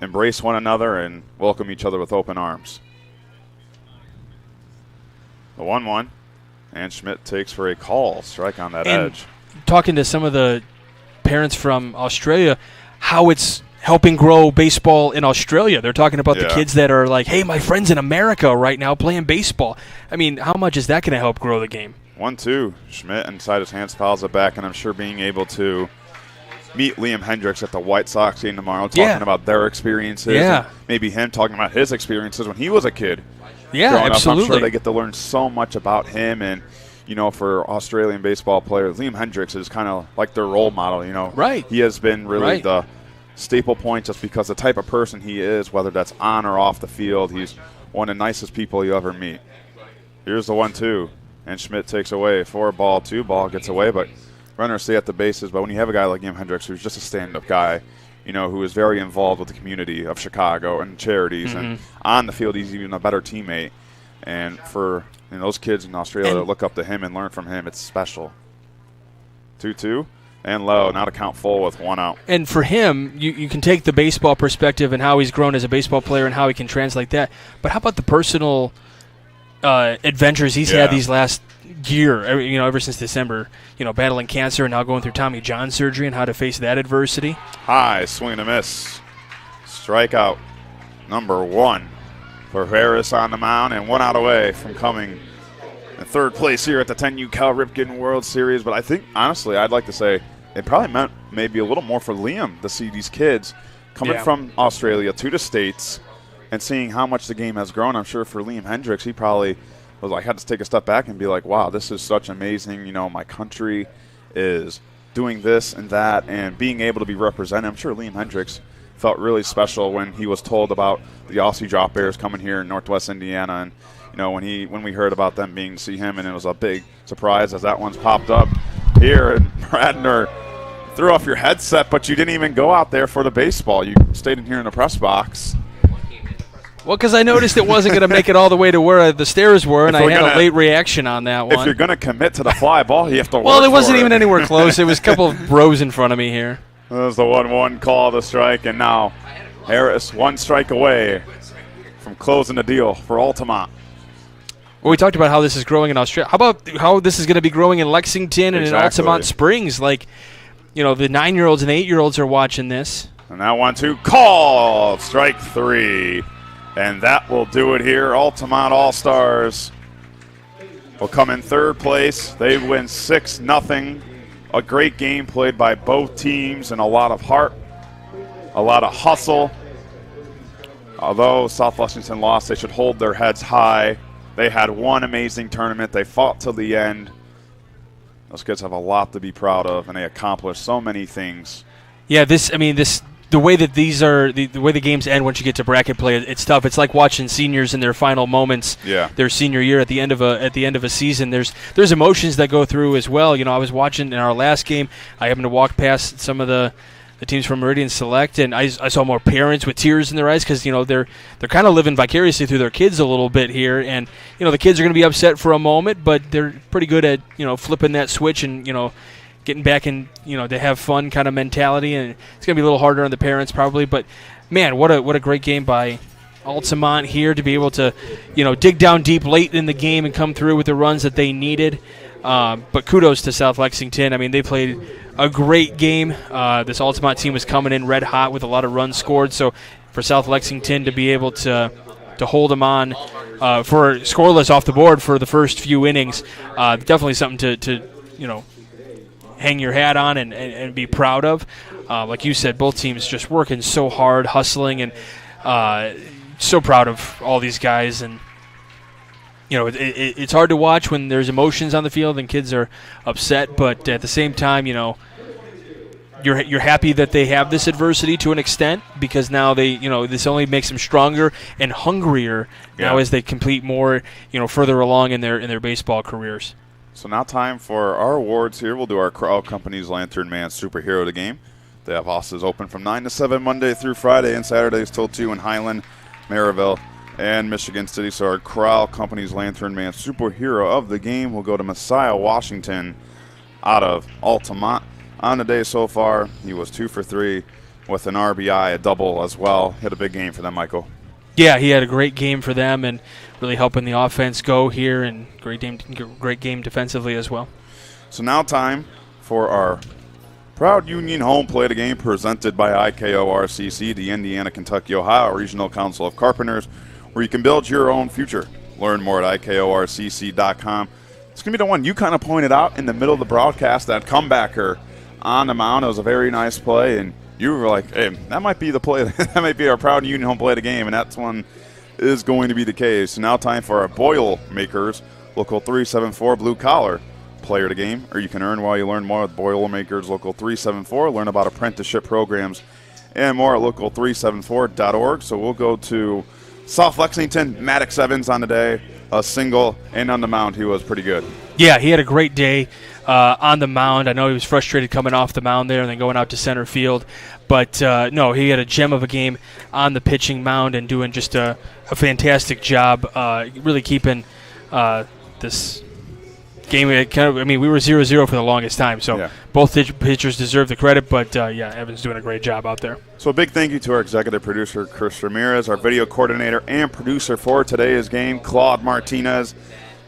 embraced one another and welcome each other with open arms. The 1-1, and Schmidt takes for a call strike on that edge. Talking to some of the parents from Australia, how it's helping grow baseball in Australia. They're talking about the kids that are like, hey, my friend's in America right now playing baseball. I mean, how much is that going to help grow the game? 1-2. Schmidt inside his hands fouls it back, and I'm sure being able to meet Liam Hendricks at the White Sox game tomorrow, talking about their experiences. And maybe him talking about his experiences when he was a kid. Yeah, absolutely. I'm sure they get to learn so much about him. And, you know, for Australian baseball players, Liam Hendricks is kind of like their role model, you know. Right. He has been really the staple point just because the type of person he is, whether that's on or off the field. He's one of the nicest people you ever meet. Here's the 1-2, and Schmidt takes away. 4-ball, 2-ball, gets away, but runners stay at the bases. But when you have a guy like Liam Hendricks, who's just a stand-up guy, you know, who is very involved with the community of Chicago and charities, and on the field he's even a better teammate. And for those kids in Australia that look up to him and learn from him, it's special. 2-2 and low, now to count full with 1 out. And for him, you can take the baseball perspective and how he's grown as a baseball player and how he can translate that. But how about the personal adventures he's had these last year, you know, ever since December, you know, battling cancer and now going through Tommy John surgery and how to face that adversity. High, swing and a miss. Strikeout number 1 for Harris on the mound, and 1 out away from coming in third place here at the 10U Cal Ripken World Series. But I think, honestly, I'd like to say it probably meant maybe a little more for Liam to see these kids coming from Australia to the States and seeing how much the game has grown. I'm sure for Liam Hendricks, he probably was like, had to take a step back and be like, wow, this is such amazing. You know, my country is doing this and that and being able to be represented. I'm sure Liam Hendricks felt really special when he was told about the Aussie Drop Bears coming here in Northwest Indiana. And, you know, when we heard about them being to see him, and it was a big surprise as that one's popped up here. And Bradner threw off your headset, but you didn't even go out there for the baseball. You stayed in here in the press box. Well, because I noticed it wasn't going to make it all the way to where the stairs were, and I had a late reaction on that one. If you're going to commit to the fly ball, you have to work Well, it wasn't even anywhere close. It was a couple of rows in front of me here. There's the 1-1 call, the strike, and now Harris 1 strike away from closing the deal for Altamonte. Well, we talked about how this is growing in Australia. How about how this is going to be growing in Lexington and in Altamonte Springs? Like, you know, the 9-year-olds and 8-year-olds are watching this. And now 1-2 call, strike 3. And that will do it here. Altamonte All-Stars will come in third place. They win 6-0. A great game played by both teams and a lot of heart, a lot of hustle. Although South Lexington lost, they should hold their heads high. They had one amazing tournament. They fought till the end. Those kids have a lot to be proud of, and they accomplished so many things. Yeah, the way that these are, the way the games end once you get to bracket play, it's tough. It's like watching seniors in their final moments, their senior year at the end of a season. There's emotions that go through as well. You know, I was watching in our last game. I happened to walk past some of the teams from Meridian Select, and I saw more parents with tears in their eyes because, you know, they're kind of living vicariously through their kids a little bit here. And, you know, the kids are going to be upset for a moment, but they're pretty good at, you know, flipping that switch and, you know, getting back in, you know, to have fun kind of mentality. And it's going to be a little harder on the parents probably. But, man, what a great game by Altamonte here to be able to, you know, dig down deep late in the game and come through with the runs that they needed. But kudos to South Lexington. I mean, they played a great game. This Altamonte team was coming in red hot with a lot of runs scored. So for South Lexington to be able to hold them on for scoreless off the board for the first few innings, definitely something to you know, hang your hat on and be proud of. Like you said, both teams just working so hard, hustling, and so proud of all these guys. And, you know, it's hard to watch when there's emotions on the field and kids are upset, but at the same time, you know, you're happy that they have this adversity to an extent because now they, you know, this only makes them stronger and hungrier now as they complete more, you know, further along in their baseball careers. So now time for our awards here. We'll do our Crowell Company's Lantern Man Superhero of the Game. They have offices open from 9 to 7 Monday through Friday and Saturdays till 2 in Highland, Maryville, and Michigan City. So our Crowell Company's Lantern Man Superhero of the Game will go to Messiah Washington out of Altamonte. on the day so far. He was 2 for 3 with an RBI, a double as well. Hit a big game for them, Michael. Yeah, he had a great game for them and really helping the offense go here, and great game defensively as well. So now time for our Proud Union Home Play of the Game presented by IKORCC, the Indiana, Kentucky, Ohio Regional Council of Carpenters, where you can build your own future. Learn more at IKORCC.com. It's going to be the one you kind of pointed out in the middle of the broadcast, that comebacker on the mound. It was a very nice play, and you were like, hey, that might be the play. That might be our Proud Union Home Play of the Game, and that's one is going to be the case. So now time for our Boilermakers Local 374 Blue Collar Player of the Game, or you can earn while you learn more with Boilermakers Local 374. Learn about apprenticeship programs and more at local374.org. So we'll go to South Lexington. Maddox Evans on the day, a single, and on the mound he was pretty good. Yeah, he had a great day on the mound. I know he was frustrated coming off the mound there and then going out to center field. But, no, he had a gem of a game on the pitching mound and doing just a fantastic job really keeping this game. We were 0-0 for the longest time, so both pitchers deserve the credit. But, Evans doing a great job out there. So a big thank you to our executive producer, Chris Ramirez, our video coordinator and producer for today's game, Claude Martinez,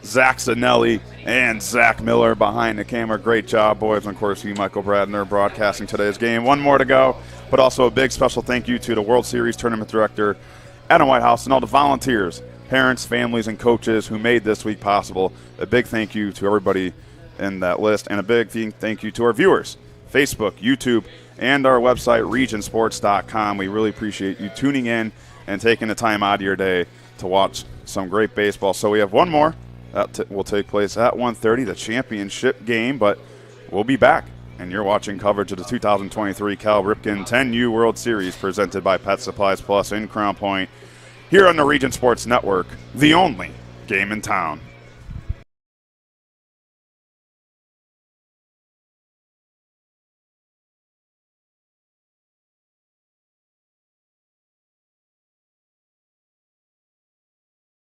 Zach Zanelli, and Zach Miller behind the camera. Great job, boys. And, of course, you, Michael Bradner, broadcasting today's game. One more to go, but also a big special thank you to the World Series Tournament Director, Adam Whitehouse, and all the volunteers, parents, families, and coaches who made this week possible. A big thank you to everybody in that list, and a big thank you to our viewers, Facebook, YouTube, and our website, regionsports.com. We really appreciate you tuning in and taking the time out of your day to watch some great baseball. So we have one more. That will take place at 1:30, the championship game, but we'll be back. And you're watching coverage of the 2023 Cal Ripken 10U World Series presented by Pet Supplies Plus in Crown Point here on the Region Sports Network, the only game in town.